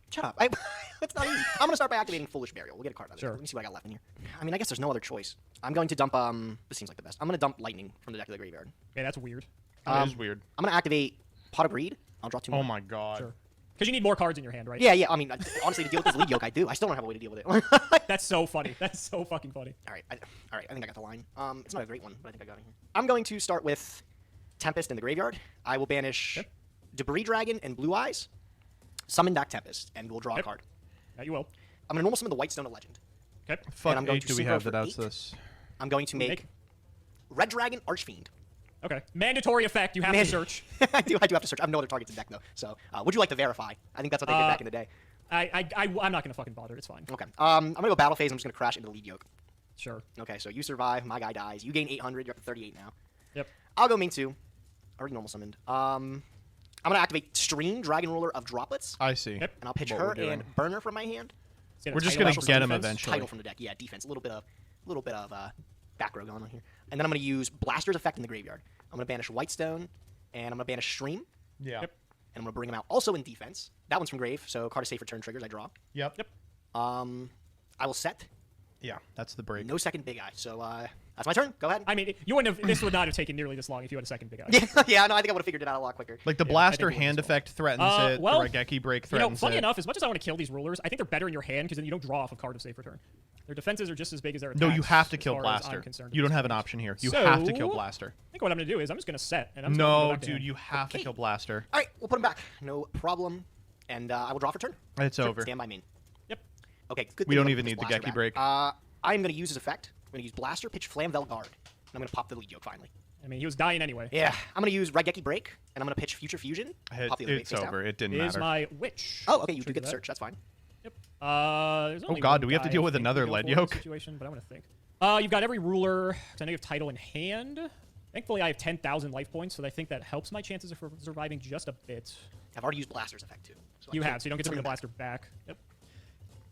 Shut up. It's not easy. I'm gonna start by activating Foolish Burial. We'll get a card out of it. Sure. Let me see what I got left in here. I mean, I guess there's no other choice. I'm going to dump, this seems like the best. I'm going to dump Lightning from the deck of the graveyard. Okay, that's weird. That is weird. I'm going to activate Pot of Greed. I'll draw 2 more. Oh my god. Sure. Because you need more cards in your hand, right? Yeah, I mean, honestly, to deal with this lead yoke, I do. I still don't have a way to deal with it. That's so funny. That's so fucking funny. All right, I think I got the line. It's not a great one, but I think I got it here. I'm going to start with Tempest in the graveyard. I will banish Debris Dragon and Blue Eyes, summon back Tempest, and we'll draw a card. Yeah, you will. I'm going to normal summon the White Stone of Legend. Okay. Fuck, I'm going 8 to do we synchro have for that outs 8. this? I'm going to make Red Dragon Archfiend. Okay. Mandatory effect. You have to search. I do have to search. I have no other targets in deck, though. So, would you like to verify? I think that's what they did back in the day. I'm not going to fucking bother. It's fine. Okay. I'm going to go battle phase. I'm just going to crash into the lead yoke. Sure. Okay, so you survive. My guy dies. You gain 800. You're up to 38 now. Yep. I'll go main 2. Already normal summoned. I'm going to activate Stream, Dragon Ruler of Droplets. I see. Yep. And I'll pitch What her we're doing. and Burner from my hand. We're just gonna gonna get him defense. eventually. Title from the deck. Yeah, defense. A little bit of back row going on here. And then I'm going to use Blaster's effect in the graveyard. I'm going to banish Whitestone, and I'm going to banish Stream, Yeah. Yep. and I'm going to bring him out also in defense. That one's from Grave, so card is safe for turn triggers. I draw. Yep. Yep. I will set. Yeah, that's the break. No second Big Eye. So that's my turn. Go ahead. I mean, you wouldn't have. This would not have taken nearly this long if you had a second big eye. yeah, no, I think I would have figured it out a lot quicker. Like the Yeah, I blaster think it hand was well. effect threatens it. Well, the Raigeki break You know, threatens funny it. enough, as much as I want to kill these rulers, I think they're better in your hand because then you don't draw off a card of safe return. Their defenses are just as big as their attacks. No, you have to as kill far as I'm blaster. concerned You at don't this have an point. option here. You have to kill So, blaster. I think what I'm going to do is I'm just going to set. And I'm just gonna go No, back to dude, hand. you have to kill blaster. All right, we'll put him back. No problem. And I will draw for turn. It's Sure, over. Stand by main. Yep. Okay, good. We thing don't I even put need this the blaster Geki back. break. I'm going to use his effect. I'm going to use Blaster, pitch Flamvel Guard. And I'm going to pop the lead yoke finally. I mean, he was dying anyway. Yeah, I'm going to use Raigeki Break, and I'm going to pitch Future Fusion. Pop the other It's face down. over. It didn't Is matter. my witch. Oh, okay, you do Trigger get the that. search. That's fine. Yep. There's only God, one do we have to guy deal I with think another we go lead for in this yoke? situation, but I'm gonna think. You've got every ruler. So I know you have title in hand. Thankfully, I have 10,000 life points, so I think that helps my chances of surviving just a bit. I've already used Blaster's effect, too. So I You can't have, so you don't get to bring the bring blaster back. Yep.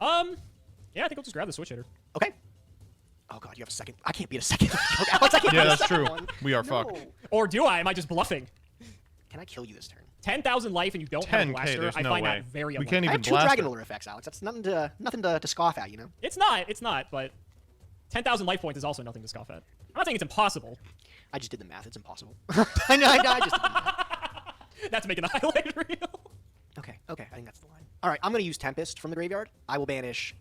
Yeah, I think I'll just grab the switch hitter. Okay. Oh, God, you have a second. I can't beat a second. Alex, I can't Yeah, beat a that's second true. one. We are No. fucked. Or do I? Am I just bluffing? Can I kill you this turn? 10,000 life and you don't have a 10K, blaster. there's I no find way. that very We unlikely. can't I even have 2 blast Dragon it. Ruler effects, Alex. That's nothing to scoff at, you know? It's not, but 10,000 life points is also nothing to scoff at. I'm not saying it's impossible. I just did the math. It's impossible. I know, I just did the math. That's making the highlight reel. Okay, I think that's the line. All right, I'm going to use Tempest from the graveyard. I will banish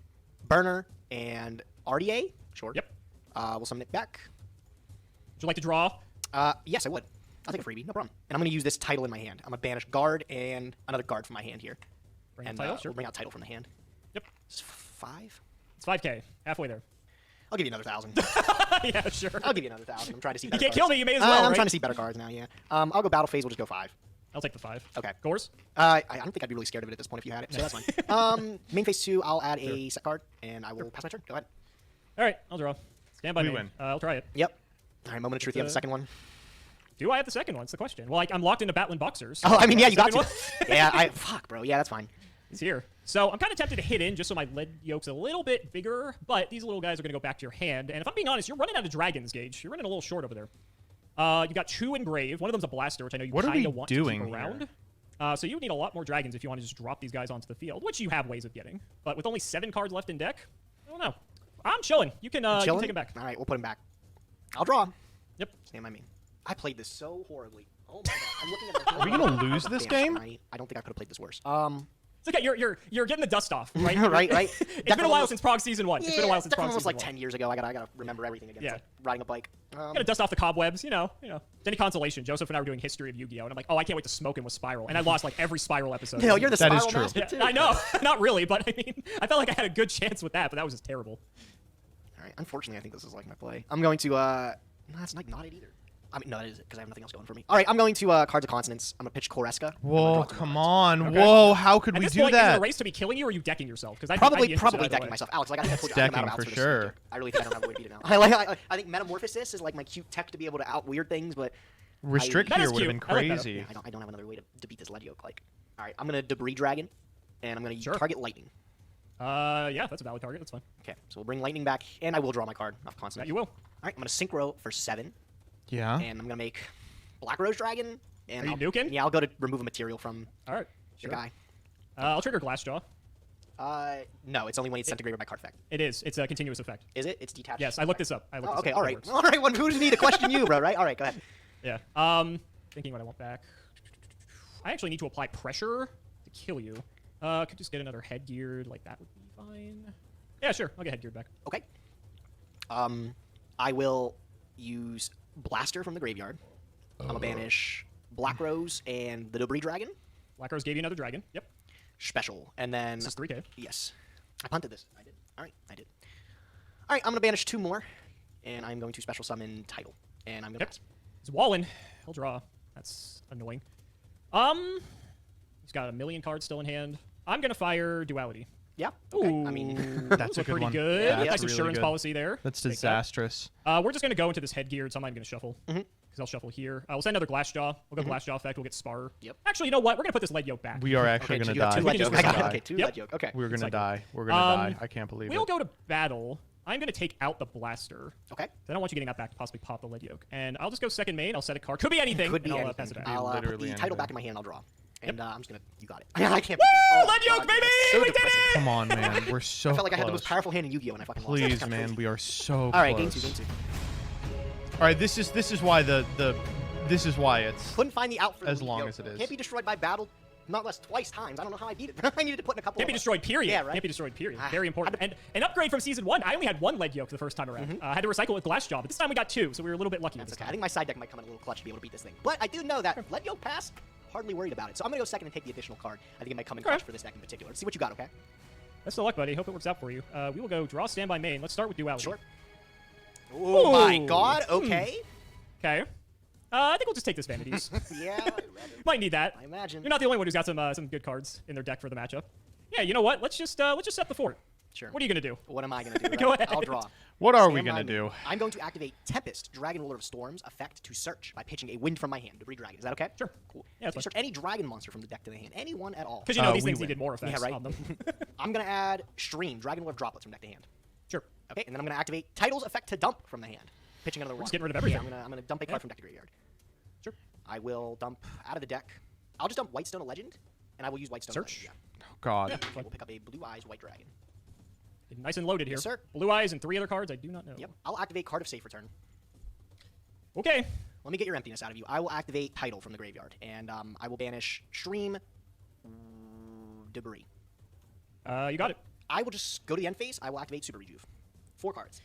Burner and RDA. Sure. Yep. We'll summon it back. Would you like to draw? Yes, I would. I'll take a freebie, no problem. And I'm going to use this title in my hand. I'm going to banish Guard and another Guard from my hand here. Bring And the title, sure. we'll bring out title from the hand. Yep. It's 5? It's 5K. Halfway there. I'll give you another 1,000. Yeah, sure. I'll give you another 1,000. I'm trying to see You better can't cards. kill me, you may as well, I'm right? trying to see better cards now, yeah. I'll go battle phase. We'll just go 5. I'll take the 5. Okay. Gores? I don't think I'd be really scared of it at this point if you had it, so that's fine. Main phase 2, I'll add a set card, and I will pass my turn. Go ahead. All right, I'll draw. Stand by We me. win. I'll try it. Yep. All right, moment of truth. You have the second one. Do I have the second one? That's the question. Well, I'm locked into Battling Boxers. Oh, I mean, yeah, you got Second to. one? Yeah, fuck, bro. Yeah, that's fine. He's here. So I'm kind of tempted to hit in just so my lead yoke's a little bit bigger, but these little guys are going to go back to your hand. And if I'm being honest, you're running out of dragons, Gage. You're running a little short over there. You got 2 engraved. One of them's a blaster, which I know you What are kind we of want to doing keep here? around. So you would need a lot more dragons if you want to just drop these guys onto the field, which you have ways of getting. But with only 7 cards left in deck, I don't know. I'm chilling. You can Chilling? take him back. All right, we'll put him back. I'll draw. Yep. Stand by me. I played this so horribly. Oh my god. I'm looking at my Are we gonna lose this game? I don't think I could have played this worse. It's okay. You're getting the dust off, right? Right. It's been a while since Prague Season 1. It's been a while since that Prague was Season like 1. 10 years ago. I gotta remember everything again. Yeah. It's like riding a bike. Gotta dust off the cobwebs, you know. Any consolation, Joseph and I were doing History of Yu-Gi-Oh! And I'm like, oh, I can't wait to smoke him with Spiral. And I lost like every Spiral episode. No, you're the That is spiral true. master Yeah, too. I know. Not really, but I mean, I felt like I had a good chance with that, but that was just terrible. All right. Unfortunately, I think this is like my play. I'm going to. No, that's not it either. I mean, no, that is it because I have nothing else going for me. All right, I'm going to Cards of Consonance. I'm gonna pitch Koreska. Whoa, come on. Whoa, how could At we this do point, is it a that? race to be killing you, or are you decking yourself? Because Probably decking myself. Alex, like I told you, I'm Decking out for to sure. I really think I don't have a way to beat it now. I think Metamorphosis is like my cute tech to be able to out weird things, but Restrict That here is would have been cute. I like that. crazy. yeah, I don't have another way to beat this lead yoke. Like, all right, I'm gonna Debris Dragon, and I'm gonna Sure. target Lightning. Yeah, that's a valid target. That's fine. Okay, so we'll bring Lightning back, and I will draw my card off Yeah, Consonance. you will. All right, I'm gonna Synchro for 7, Yeah. and I'm gonna make Black Rose Dragon. And Are you nuking? Yeah, I'll go to remove a material from All right. the Sure. guy. I'll trigger Glassjaw. No, it's only when it's sent to graveyard by card effect. It is. It's a continuous effect. Is it? It's detached. Yes, I looked this up. Oh, okay, It all right. works. All right, well, who does need to question you, bro, right? All right, go ahead. Yeah. Thinking what I want back. I actually need to apply pressure to kill you. Could just get another headgeared. Like, that would be fine. Yeah, sure. I'll get headgeared back. Okay. I will use Blaster from the graveyard. I'm going to banish Black Rose and the Debris Dragon. Black Rose gave you another dragon. Yep. Special. And then... This is 3K. Yes. I punted this. I did. All right, I did. All right, I'm going to banish 2 more. And I'm going to special summon Title. And I'm going to pass. He's walling. He'll draw. That's annoying. He's got a million cards still in hand. I'm going to fire Duality. Yeah. Okay. Ooh, I mean... That's a good pretty one. good. Yeah, that's Nice really insurance good. policy there. That's Take that. disastrous. We're just going to go into this headgeared, so I'm not even going to shuffle. Because I'll shuffle here. We'll send another Glassjaw. We'll go Glassjaw effect. We'll get Spar. Yep. Actually, you know what? We're going to put this lead yoke back. We are actually Okay, going so to you have die. 2 lead just yoke. I got it. die. Okay, 2 Yep. lead yoke. Okay. We're going to like- die. We're going to die. I can't believe We'll it. go to battle. I'm going to take out the Blaster. Okay. I don't want you getting that back to possibly pop the lead yoke. And I'll just go second main. I'll set a card. Could be anything. Could be and I'll anything. pass it back. I'll put Literally the title back anything. in my hand and I'll draw. And I'm just going to... You got it. I can't... Woo! Oh, Lead yoke, God, baby! so We did depressing. it! Come on, man. We're so I felt like I had the most close. powerful hand in Yu-Gi-Oh! And I fucking lost. Please, That's kinda man. crazy. We are so All right, close. game 2. All right, this is why this is why it's Couldn't find the out for the as lead long yoke. as it is. It can't be destroyed by battle, not less twice times. I don't know how I beat it. I needed to put in a couple. Can't be destroyed, period. Yeah, right. Can't be destroyed, period. Ah, Very important. And an upgrade from Season 1. I only had 1 lead yoke the first time around. I had to recycle with Glassjaw, but this time we got 2, so we were a little bit lucky. That's this okay. I time. think my side deck might come in a little clutch to be able to beat this thing. But I do know that let yoke pass. Hardly worried about it. So I'm gonna go second and take the additional card. I think it might come in clutch for this deck in particular. Let's see what you got. Okay. Best of luck, buddy. Hope it works out for you. We will go draw standby main. Let's start with Duality. Sure. Oh my Ooh. God. Okay. Okay. I think we'll just take this Vanities. Yeah. I imagine. Might need that. I imagine. You're not the only one who's got some good cards in their deck for the matchup. Yeah, you know what? Let's just set the fort. Sure. What are you gonna do? What am I gonna do? Go Right? ahead. I'll draw. What are we Stand by going to me. do? I'm going to activate Tempest, Dragon Ruler of Storms, effect to search by pitching a wind from my hand. Debris Dragon. Is that okay? Sure. Cool. Yeah, that's You fine. search any dragon monster from the deck to the hand. Any one at all. Because you know these we things win. needed more effects right. on them. I'm going to add Stream, Dragon Ruler of Droplets from deck to hand. Sure. Okay, and then I'm going to activate Title's effect to dump from the hand. Pitching another one. just getting rid of everything. Yeah, I'm gonna dump a card from deck to graveyard. Sure. I will dump out of the deck. I'll just dump Whitestone a Legend, and I will use Whitestone Search? a Legend. Yeah. Oh, God. Yeah. Okay, we'll pick up a Blue Eyes White Dragon. Nice and loaded here. Yes, sir. Blue Eyes and 3 other cards I do not know. Yep. I'll activate Card of Safe Return. Okay. Let me get your emptiness out of you. I will activate Title from the graveyard, and I will banish Stream Debris. You got it. I will just go to the end phase. I will activate Super Rejuve. 4 cards.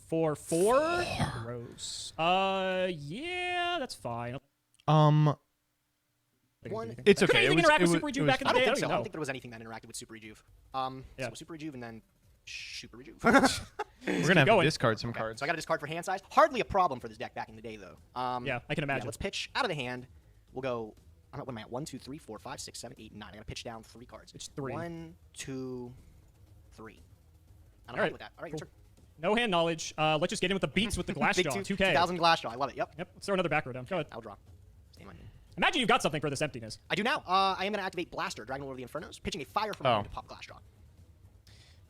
For 4? Gross. Yeah, that's fine. One. It's Could okay. anything interact with Super it Rejuve was back in I the don't day? think so. I know. don't think there was anything that interacted with Super Rejuve. Yeah. So Super Rejuve and then Super Rejuve. We're going to have to going. discard some Okay, cards. so I got to discard for hand size. Hardly a problem for this deck back in the day, though. Yeah, I can imagine. Let's pitch out of the hand. We'll go. What am I at? 1, 2, 3, 4, 5, 6, 7, 8, 9. I got to pitch down 3 cards. Pitch 3. 1, 2, 3. I'm All happy right. with that. All right, Cool. your turn. No hand knowledge. Let's just get in with the beats with the Glassjaw. Big 2K. 2000 glass jaw. I love it. Yep. Yep. Let's throw another back row down. Go ahead. I'll draw. Stay in my hand. Imagine you've got something for this emptiness. I do now. I am going to activate Blaster, Dragon Lord of the Infernos, pitching a fire from my hand to pop glass jaw.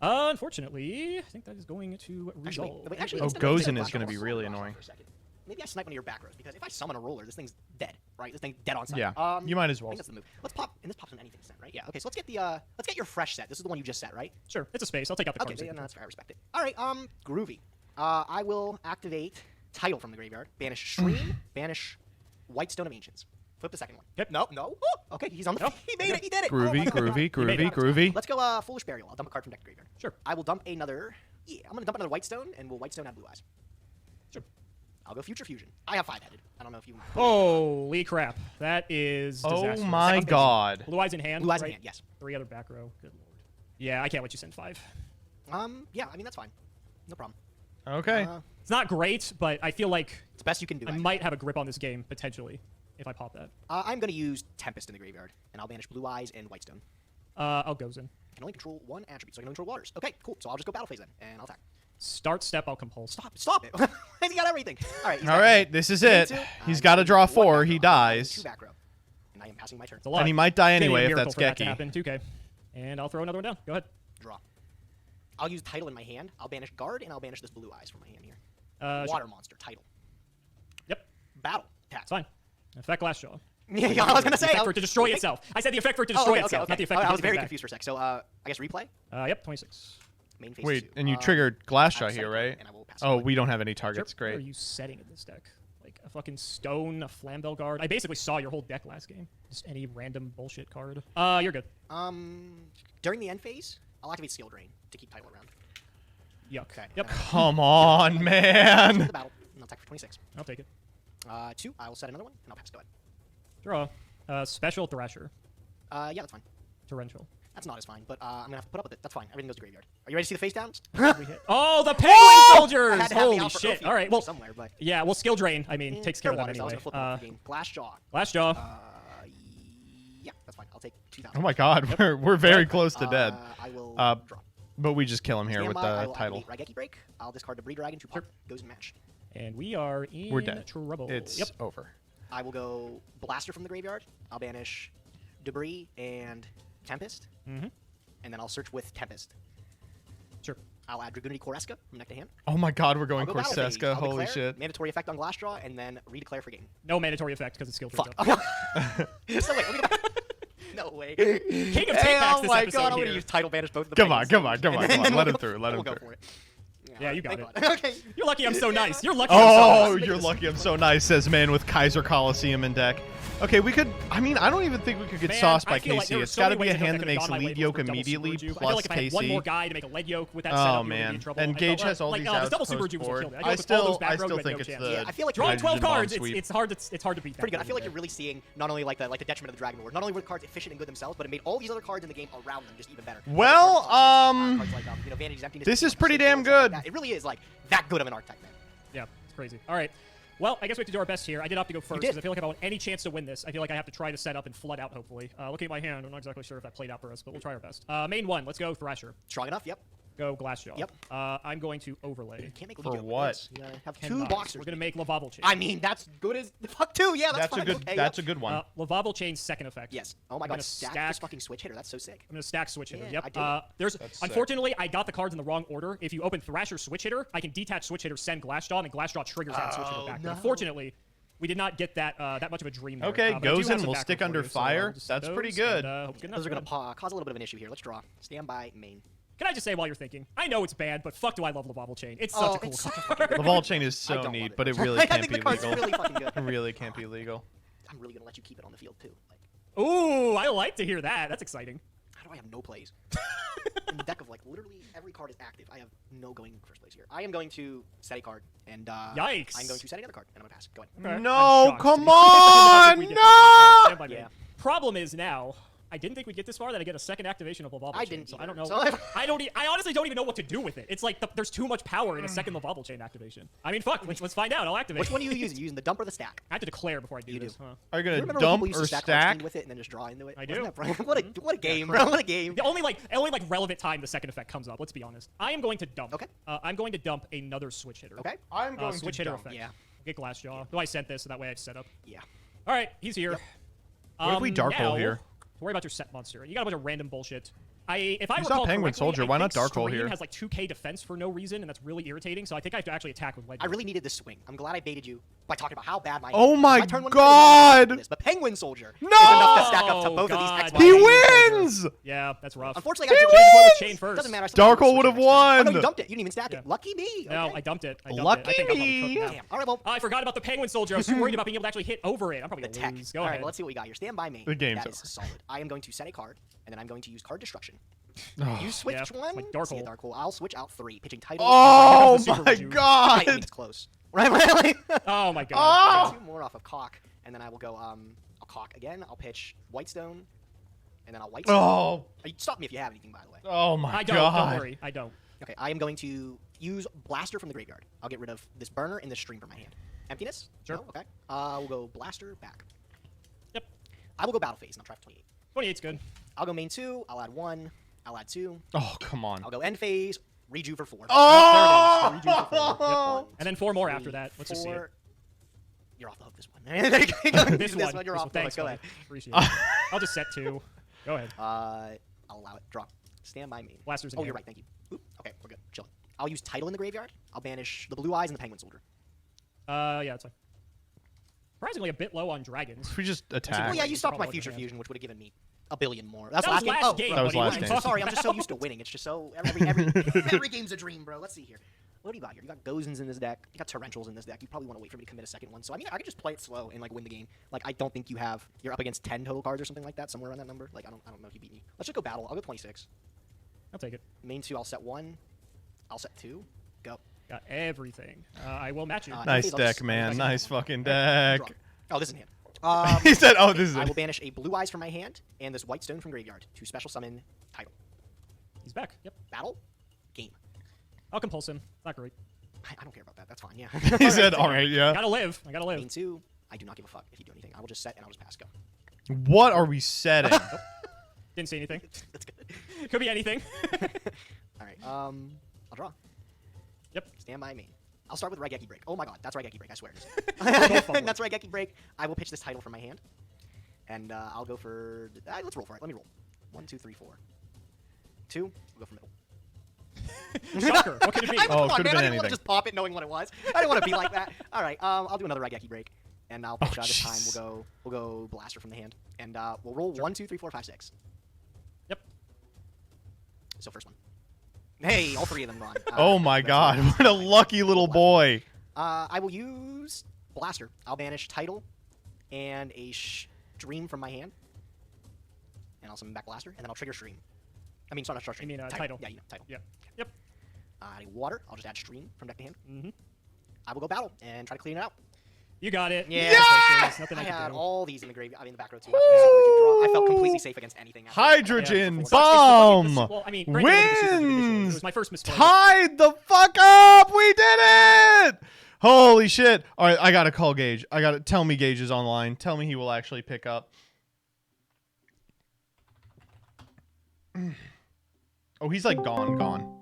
Unfortunately, I think that is going to Actually, resolve. wait, actually, Oh, instead of Gozen Glass is gonna Jaw, be I'll really Glass Jaw annoying. for a second. Maybe I snipe one of your back rows, because if I summon a roller, this thing's dead, right? This thing's dead on sight. Yeah, you might as I well. think that's the move. Let's pop, and this pops on anything set, right? Yeah. Okay, so let's get the let's get your fresh set. This is the one you just set, right? Sure. It's a space. I'll take out the Okay, cards. yeah, no, that's fair. I respect it. All right, groovy. I will activate Title from the graveyard, banish Stream, banish Whitestone of Ancients. Flip the second one. Yep. No, no. Oh, okay, he's on the. He made it. He did it. Groovy, Oh my God. groovy, made groovy, it. groovy. Let's go Foolish Burial. I'll dump a card from deck to graveyard. Sure. I will dump another. Yeah, I'm gonna dump another Whitestone, and we'll Whitestone add Blue Eyes. Sure. I'll go Future Fusion. I have 5-headed. I don't know if you. Holy crap. That is Oh disastrous. my God. Blue Eyes in hand. Blue Eyes in right? hand, yes. 3 other back row. Good lord. Yeah, I can't let you send 5. Yeah, I mean that's fine. No problem. Okay. It's not great, but I feel like It's the best you can do. I actually. might have a grip on this game, potentially, if I pop that. I'm gonna use Tempest in the graveyard, and I'll banish Blue Eyes and Whitestone. I'll Gozen. I can only control 1 attribute, so I can only control waters. Okay, cool. So I'll just go battle phase then, and I'll attack. Start step, I'll compulse. Stop it. He got everything. All right. he's All back. right, this is it. Two. He's I'm got to taking draw 1 4. back He row, 2 dies. back row, and I am passing my turn. It's a lot. And he might die It's gonna be a anyway if miracle that's for that to Geki. happen. 2K. And I'll throw another one down. Go ahead. Draw. I'll use Title in my hand. I'll banish Guard, and I'll banish this Blue Eyes from my hand here. Sure. Water monster. Title. Yep. Battle. Tap. It's fine. Effect Glassjaw. Yeah, I was gonna say. The effect for it to destroy itself. I said the effect for it to destroy itself, not the effect. I to was get very back. confused for a sec. So I guess replay. Yep, 26. Main phase Wait, 2. and you triggered Glass I Shot will set here, it, right? and I will pass Oh, it. we don't have any targets. What are Great. you setting in this deck? Like a fucking stone, a Flambeau guard? I basically saw your whole deck last game. Just any random bullshit card. You're good. During the end phase, I'll activate Skill Drain to keep title around. Yuck. Okay. Yep. Come on, The man. battle, and I'll attack for 26. I'll take it. 2, I will set another one, and I'll pass. Go Draw. Special Thrasher. ahead. Yeah, that's fine. Torrential. That's not as fine, but I'm gonna have to put up with it. That's fine. Everything goes to graveyard. Are you ready to see the face downs? We hit. Oh, the Penguin I Soldiers! had to have the Holy Alpha shit. Ophi All right, well, somewhere, but yeah, well, Skill Drain, I mean, takes care of that water, so I was anyway. gonna flip off the game. Glass Jaw. Glass Jaw. Yeah, that's fine. I'll take 2,000. Oh my God, we're very close to dead. I will Uh, draw. But we just kill him here with Standby, I the will title. activate Raigeki Break. I'll discard Debris Dragon to pop. Goes in match. And we are in We're dead. trouble. It's Yep. over. I will go Blaster from the graveyard. I'll banish Debris and Tempest. Mm-hmm. And then I'll search with Tempest. Sure. I'll add Dragoonity Koreska from neck to hand. Oh my God, we're going I'll go Battle Phase. Corseska. I'll Holy declare, shit. Mandatory effect on Glass Draw, and then redeclare for game. No mandatory effect because it's skill tree. Fuck. So wait, let me go back. No way. King of Hey, Take-Backs oh this my episode God, I'm here. gonna use Title Banish both of the Come on, Penguins. come on, come on, come on. Let him through, let him We'll go through. for it. Yeah, you got thank it. God. Okay. You're lucky I'm so nice. You're lucky I'm so Oh, nice. you're lucky I'm so nice, says man with Kaiser Coliseum in deck. Okay, we could. I mean, I don't even think we could get Man, sauced I by feel like KC. there were It's so got to many be a ways I hand that could've makes gone my way lead with yoke double immediately super Jew. I feel plus like if I had one more KC. guy to make a lead yoke with that Oh setup, we would be man, in trouble. and I Gage felt has all like, these this outs double super Jew was what post killed board. it. I feel like with all those back rows, we had think no it's chance. the Yeah, I feel like Drawing 12 Hydrogen Bomb cards, sweep. it's hard to beat that. Pretty good. I kind feel of like you're really seeing not only like the detriment of the Dragon Lord, not only were the cards efficient and good themselves, but it made all these other cards in the game around them just even better. Well, Cards like, Vanity's Emptiness, this is Stuff pretty like damn that. good. It really is like that good of an archetype, man. Yeah, it's crazy. All right. Well, I guess we have to do our best here. I did opt to go first did. because I feel like if I want any chance to win this, I feel like I have to try to set up and flood out, hopefully. Looking at my hand, I'm not exactly sure if that played out for us, but we'll try our best. Main one, let's go Thrasher. Strong enough. Yep. Go Glass Jaw. Yep. I'm going to overlay. Can't make For Legion, what? because You gotta have 2 Cannot. boxers. We're going to make Lavable Chain. I mean, that's good as the fuck too. Yeah, that's That's a fine. good. Okay, That's a yep. good one. Lavable Chain's second effect. Yes. Oh my I'm God, gonna stack this fucking switch hitter. That's so sick. I'm gonna stack switch hitter. Yeah, Yep. I dig There's That's sick. unfortunately I got the cards in the wrong order. If you open Thrasher switch hitter, I can detach switch hitter, send Glassjaw, and then Glassjaw triggers that switch hitter back. But no. unfortunately, we did not get that that much of a dream there. Okay, but I do goes have in, some we'll background stick for under you, so I'll fire. just set That's pretty those, good. And, hope good Those are enough. gonna cause a little bit of an issue here. Let's draw. Stand by main. Can I just say while you're thinking, I know it's bad, but fuck do I love Lavable Chain. It's such a cool it's such a card. fucking The Vault Chain is I so don't neat, love it. but it really I can't think be the card's legal. really fucking good. It really can't be legal. I'm really gonna let you keep it on the field too. Like, Ooh, I like to hear that. That's exciting. how do I have no plays? In the deck of like literally every card is active. I have no going first place here. I am going to set a card and Yikes. I'm going to set another card and I'm gonna pass. Go ahead. Okay. I'm No, shocked. come I didn't think we on, did this. Stand by me. Yeah. Problem is now, I didn't think we'd get this far that I get a second activation of Lavable I Chain. didn't So I either. don't know. So I honestly don't even know what to do with it. It's like there's too much power in a second Lavable Chain activation. I mean, fuck. Let's find out. I'll activate. Which one are you using? You using the dump or the stack? I have to declare before I do You this. do. Huh? Are you You gonna remember when dump people used or to stack stack? cards with it and then just draw into it? I Wasn't do. that what a game, bro! What a game. The only relevant time the second effect comes up. Let's be honest. I am going to dump. Okay. I'm going to dump another switch hitter. Okay. I'm going Switch to hitter dump. effect. Yeah. Get Glassjaw. Though I sent this, so that way I have set up. Yeah. All right, he's here. What if we Dark Hole now, here? Don't worry about your set monster. You got a bunch of random bullshit. If I He's recall not Penguin correctly, Soldier. I Why not think Dark Hole Stream here? has like 2k defense for no reason, and that's really irritating. So I think I have to actually attack with Ledger. I really needed this swing. I'm glad I baited you by talking about how bad my Oh my turn one God! was but Penguin Soldier No! is enough to stack up to both God. of these. He XY wins! Yeah, that's rough. Unfortunately, I He got Just went with wins! chain first. Doesn't matter. I still Dark got Hole to would switch have it next turn. Oh, no, won. you dumped it. You didn't even stack Yeah. it. Lucky me. No, Okay. I dumped it. Lucky I think I'm me. cooked now. Damn. All right, well, I forgot about the Penguin Soldier. I was too worried about being able to actually hit over it. I'm probably the gonna tech. lose. Go All ahead. right, well, let's see what we got here. Stand by main. The game's That is over. solid. I am going to set a card, and then I'm going to use card destruction. Oh. You switch Yeah, one. like Dark See a Hole. Dark Hole. I'll switch out 3. Pitching title. Oh the Super my Jew. I mean, God! it's close. Right. Oh my god. Oh! 2 more off of cock, and then I will go. I'll cock again. I'll pitch Whitestone, and then I'll Whitestone. Oh! Stop me if you have anything, by the way. Oh my I don't. God! Don't worry. I don't. Okay, I am going to use Blaster from the graveyard. I'll get rid of this burner and this stream from my hand. Emptiness? Sure. No? Okay. We'll go Blaster back. Yep. I will go Battle Phase, and I'll try for 28. 28's good. I'll go main 2. I'll add 1. I'll add 2. Oh, come on. I'll go End Phase. Reju for 4. Oh! There it is. Redo for 4. Yep. One, And then 4 more 3, after that. Let's just see it. 4. You're off the hook this one. This one. You're off the hook. Thanks, Go buddy. ahead. Appreciate it. I'll just set 2. Go ahead. I'll allow it. Draw. Stand by main. Blaster's in Oh, hand. you're right. Thank you. Oop. Okay, we're good. Chilling. I'll use Title in the graveyard. I'll banish the Blue Eyes and the Penguin Soldier. Yeah, that's fine. surprisingly a bit low on dragons. If we just attack. Well, yeah, you stopped my Probably future hand. fusion, which would have given me a billion more. That's That was last game. last game. That was buddy. What last are you game. talking Sorry, I'm just so about? used to winning. It's just so every game's a dream, bro. Let's see here. What do you got here? You got Gozens in this deck. You got Torrentials in this deck. You probably want to wait for me to commit a second one. So I mean, I could just play it slow and like win the game. Like I don't think you're up against 10 total cards or something like that, somewhere around that number. Like I don't know if you beat me. Let's just go battle. I'll go 26. I'll take it. Main 2, I'll set 1. I'll set 2. Go. Got everything. I will match it. Nice I'll deck, just- man. I'll Nice just- fucking Draw. deck. Oh, this is in hand. He said, "Oh, this is I will it." banish a Blue Eyes from my hand and this White Stone from graveyard to special summon Title. He's back. Yep. Battle. Game. I'll compulse him. Not great. I don't care about that. That's fine. Yeah. He said, "All right, I yeah." gotta live. I gotta live. Main 2. I do not give a fuck if you do anything. I will just set and I'll just pass. Go. What are we setting? Didn't see anything. That's good. Could be anything. All right. I'll draw. Yep. Stand by main. I'll start with Raigeki Break. Oh my god, that's Raigeki Break, I swear. fun That's Raigeki Break. I will pitch this title from my hand. And I'll go for... let's roll for it. Let me roll. 1, 2, 3, 4. 2. We'll go for middle. Shocker. What could it be? Come Oh, on, could've man. been I didn't want anything. to just pop it knowing what it was. I didn't want to be like that. All right, I'll do another Raigeki Break. And I'll pitch this time. jeez. We'll go Blaster from the hand. And we'll roll 1, 2, 3, 4, 5, 6. Yep. So first one. Hey, all 3 of them gone. Oh my that's god, fine. what a lucky little boy. I will use Blaster. I'll banish Title and a Stream from my hand. And I'll summon back Blaster, and then I'll trigger Stream. I mean, sorry, not Stream. You mean, Title. Yeah, you know, Title. Yeah. Yep. I need Water. I'll just add Stream from deck to hand. Mm-hmm. I will go Battle and try to clean it out. You got it. Yeah! There's nothing I I can had do. all these in the graveyard. I mean, the back row too. I had super duper draw. I felt completely safe against anything. after that. Hydrogen Yeah, bomb Well, I mean, granted, it wasn't super condition. It wins. was my first misplay. Tied the fuck up. We did it. Holy shit. All right, I got to call Gage. I got to tell me Gage is online. Tell me he will actually pick up. Oh, he's like gone.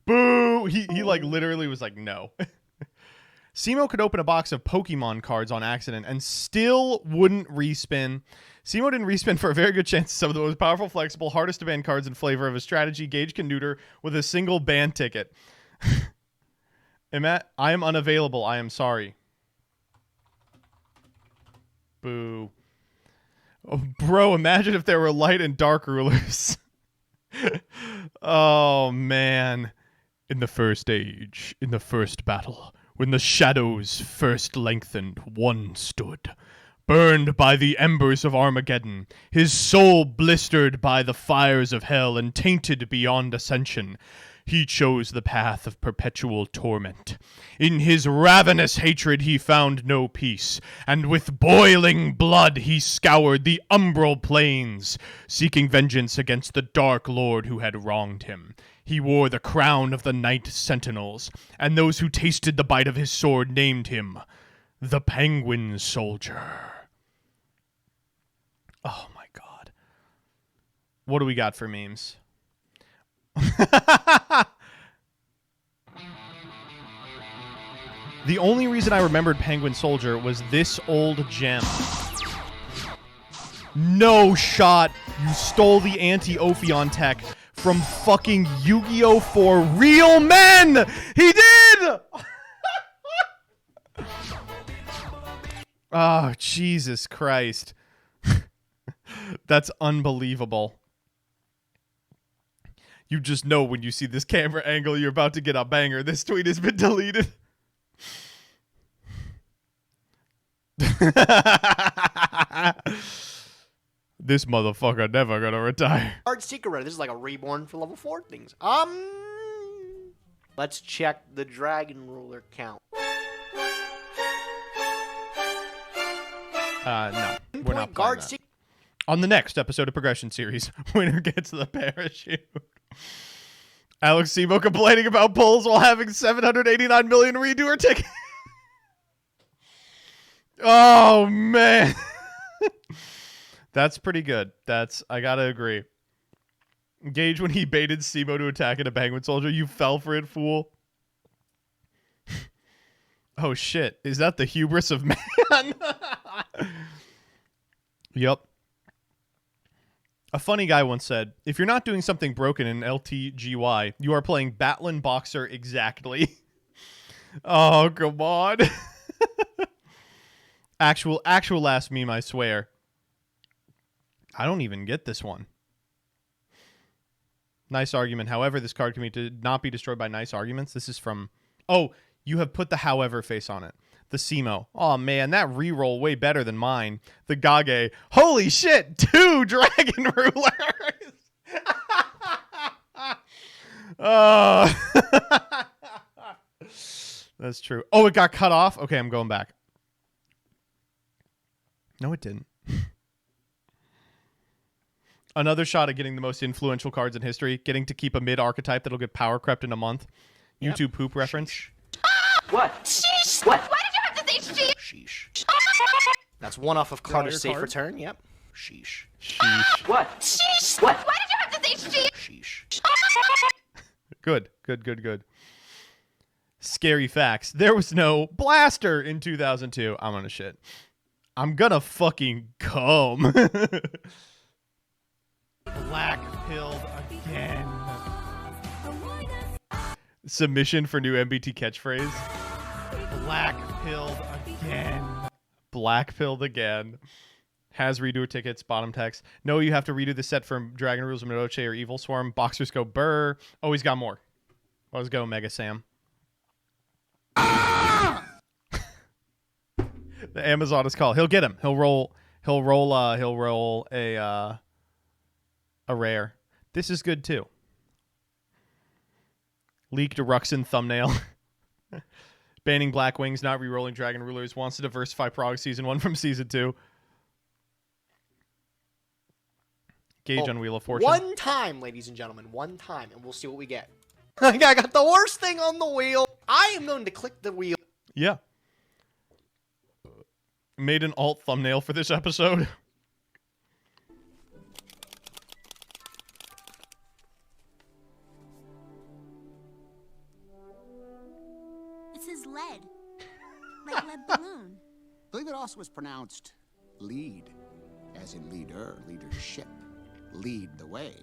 Boo! He like literally was like, no. Simo could open a box of Pokemon cards on accident and still wouldn't respin. Simo didn't respin for a very good chance. Some of the most powerful, flexible, hardest to ban cards in flavor of his strategy. Gage can neuter with a single ban ticket. I am unavailable. I am sorry. Boo. Oh, bro, imagine if there were light and dark rulers. Oh, man. In the first age, in the first battle, when the shadows first lengthened, one stood, burned by the embers of Armageddon, his soul blistered by the fires of hell and tainted beyond ascension. He chose the path of perpetual torment. In his ravenous hatred he found no peace, and with boiling blood he scoured the umbral plains, seeking vengeance against the Dark Lord who had wronged him. He wore the crown of the Night Sentinels, and those who tasted the bite of his sword named him the Penguin Soldier. Oh my god. What do we got for memes? The only reason I remembered Penguin Soldier was this old gem. No shot. You stole the anti-Ophion tech from fucking Yu-Gi-Oh! For Real Men! He did! Oh, Jesus Christ. That's unbelievable. You just know when you see this camera angle, you're about to get a banger. This tweet has been deleted. This motherfucker never gonna retire. Card Secret. This is like a reborn for level 4 things. Let's check the Dragon Ruler count. No, we're not playing Guard that. Secret. On the next episode of Progression Series, winner gets the parachute. Alex Simo complaining about polls while having 789 million redoer tickets. Oh, man. That's pretty good. I gotta agree. Gage, when he baited Simo to attack at a Penguin Soldier, you fell for it, fool. Oh, shit. Is that the hubris of man? Yep. A funny guy once said, if you're not doing something broken in LTGY, you are playing Batlin Boxer exactly. Oh, come on. actual last meme, I swear. I don't even get this one. Nice argument. However, this card can not be destroyed by nice arguments. This is from... Oh, you have put the however face on it. The Simo. Oh, man, that reroll way better than mine. The Gage. Holy shit, 2 Dragon Rulers. Oh. That's true. Oh, it got cut off? Okay, I'm going back. No, it didn't. Another shot at getting the most influential cards in history. Getting to keep a mid-archetype that'll get power crept in a month. Yep. YouTube poop reference. What? Sheesh. What? Why did you have to say sheesh? Sheesh. That's one off of Carter's safe card? return. Yep. Sheesh. Sheesh. What? Sheesh. What? Why did you have to say sheesh? Sheesh. Good. Scary facts. There was no blaster in 2002. I'm gonna shit. I'm gonna fucking come. Black pilled again. Submission for new MBT catchphrase. Black pilled again. Black pilled again. Has redo tickets. Bottom text. No, you have to redo the set from Dragon Rules of Minoche or Evil Swarm. Boxers go burr. Oh, he's got more. Let's go, Mega Sam. The Amazon is called. He'll get him. He'll roll a rare. This is good too. Leaked Ruxin thumbnail. Banning Black Wings, not re-rolling Dragon Rulers. Wants to diversify Prague Season 1 from Season 2. Gage on Wheel of Fortune. One time, ladies and gentlemen. One time, and we'll see what we get. I got the worst thing on the wheel. I am going to click the wheel. Yeah. Made an alt thumbnail for this episode. It says lead. Like lead balloon. I believe it also was pronounced lead, as in leader, leadership. Lead the way.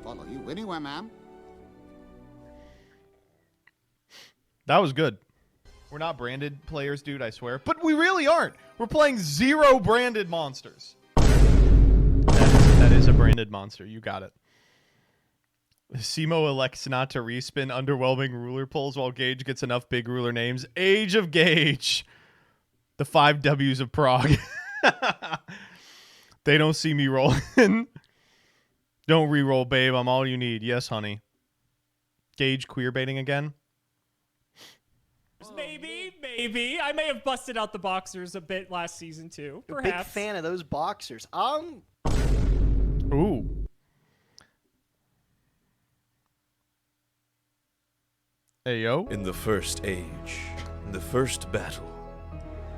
Follow you anywhere, ma'am. That was good. We're not branded players, dude, I swear. But we really aren't. We're playing 0 branded monsters. That is a branded monster. You got it. Simo elects not to respin underwhelming ruler pulls while Gage gets enough big ruler names. Age of Gage. The 5 W's of Prague. They don't see me rolling. Don't re-roll, babe. I'm all you need. Yes, honey. Gage queer baiting again. Maybe. I may have busted out the boxers a bit last season too. Perhaps. Big fan of those boxers. Ooh. Hey, yo. In the first age, in the first battle,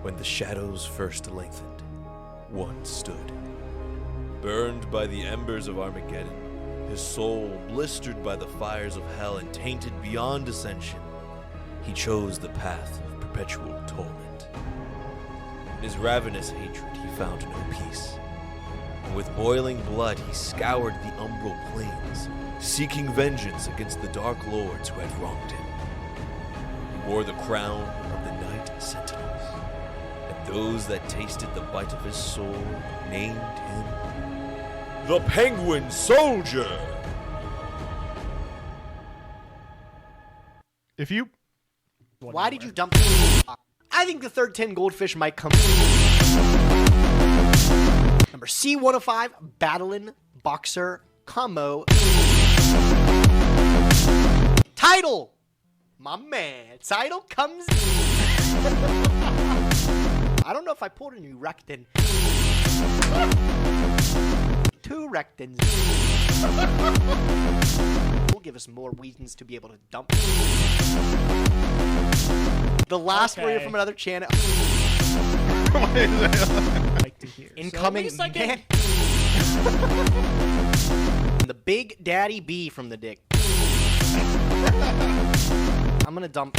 when the shadows first lengthened, one stood. Burned by the embers of Armageddon, his soul blistered by the fires of hell and tainted beyond ascension, he chose the path of perpetual torment. In his ravenous hatred, he found no peace. And with boiling blood, he scoured the umbral plains, seeking vengeance against the dark lords who had wronged him. He wore the crown of the Night Sentinels, and those that tasted the bite of his soul named him the Penguin Soldier. If you... Why did you dump? I think the third 10 goldfish might come. Number C105, Battling Boxer Combo. Title! My man. Title comes. I don't know if I pulled a new Rectin. 2 Rectins. Will give us more reasons to be able to dump. The last warrior from another channel. Like to hear. Incoming So, man. The Big Daddy B from the dick. I'm gonna dump.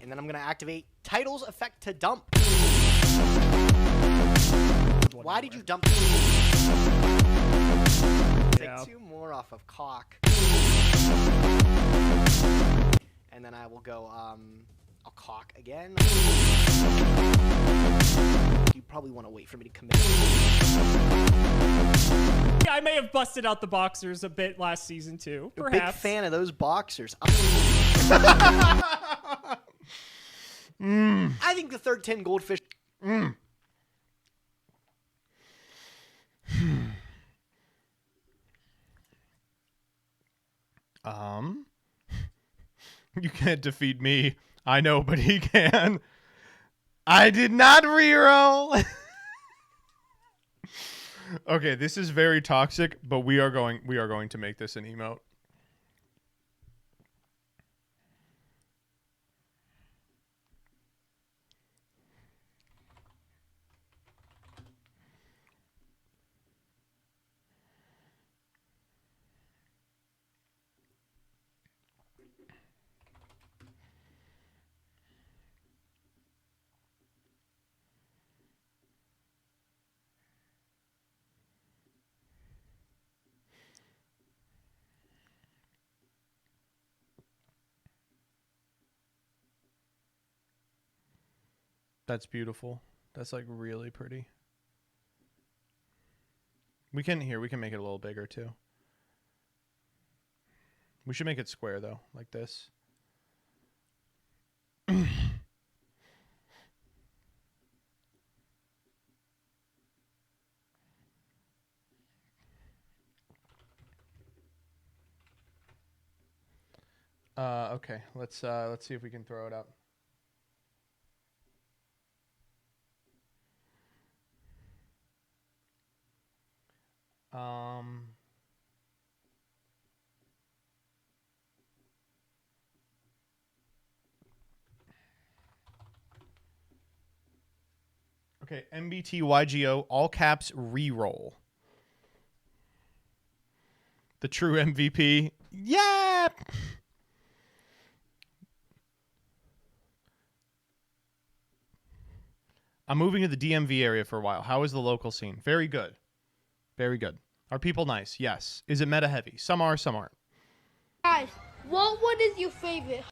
And then I'm gonna activate Title's effect to dump. Why did you dump? Take 2 more off of cock. and then I will go. I'll cock again. You probably want to wait for me to commit. Yeah, I may have busted out the boxers a bit last season too. You're a Perhaps. big fan of those boxers. I think the third 10 goldfish. You can't defeat me. I know, but he can. I did not reroll. Okay, this is very toxic, but we are going to make this an emote. That's beautiful. That's like really pretty. We can make it a little bigger too. We should make it square though, like this. Okay, let's see if we can throw it up. Okay, MBT YGO, all caps, reroll. The true MVP. Yeah! I'm moving to the DMV area for a while. How is the local scene? Very good. Very good. Are people nice? Yes. Is it meta heavy? Some are, some aren't. Guys, what one is your favorite?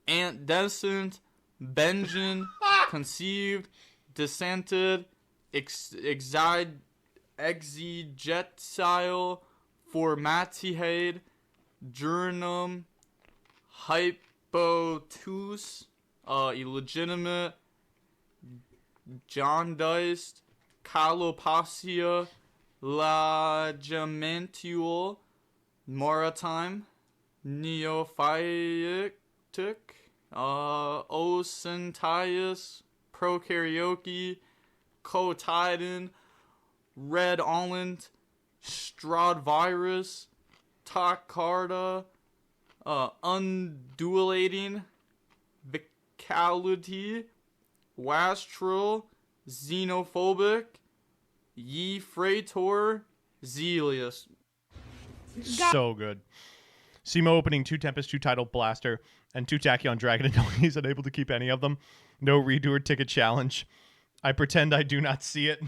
Antecedent, Benjamin, conceived, dissented, exegetial, formatihade, journum, hypotus, illegitimate, jaundiced, calopacia, lagimential, maritime, neophytic, ocentius, prokaryote, cotyledon, red almond, stradvirus, tacharda, undulating, vicality, wastrel, xenophobic, Yefrator, Zelius. So good. Simo opening 2 Tempest, 2 Tidal Blaster, and 2 Tachyon Dragon until he's unable to keep any of them. No redo or ticket challenge. I pretend I do not see it.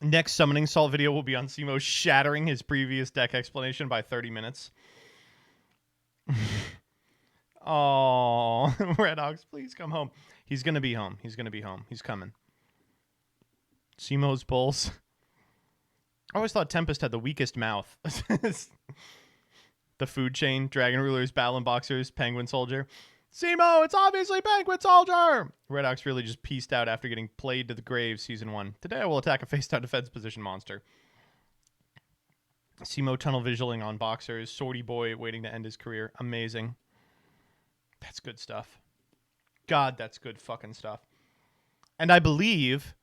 Next Summoning Salt video will be on Simo shattering his previous deck explanation by 30 minutes. Oh, Red Ox, please come home. He's going to be home. He's going to be home. He's coming. Simo's pulse. I always thought Tempest had the weakest mouth. The food chain, Dragon Rulers, Battling Boxers, Penguin Soldier. Simo, it's obviously Penguin Soldier! Red Ox really just pieced out after getting played to the grave Season 1. Today I will attack a face-down defense position monster. Simo tunnel visualing on Boxers. Swordy Boy waiting to end his career. Amazing. That's good stuff. God, that's good fucking stuff. And I believe...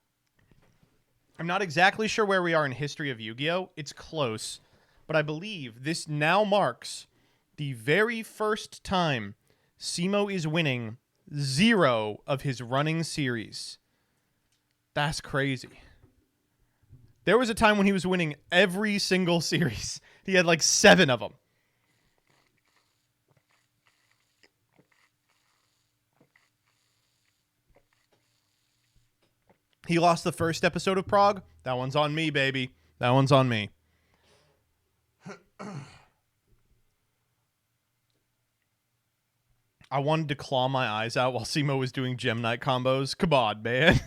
I'm not exactly sure where we are in history of Yu-Gi-Oh! It's close. But I believe this now marks the very first time Simo is winning 0 of his running series. That's crazy. There was a time when he was winning every single series. He had like 7 of them. He lost the first episode of Prague. That one's on me, baby. That one's on me. I wanted to claw my eyes out while Simo was doing Gem Knight combos. Come on, man.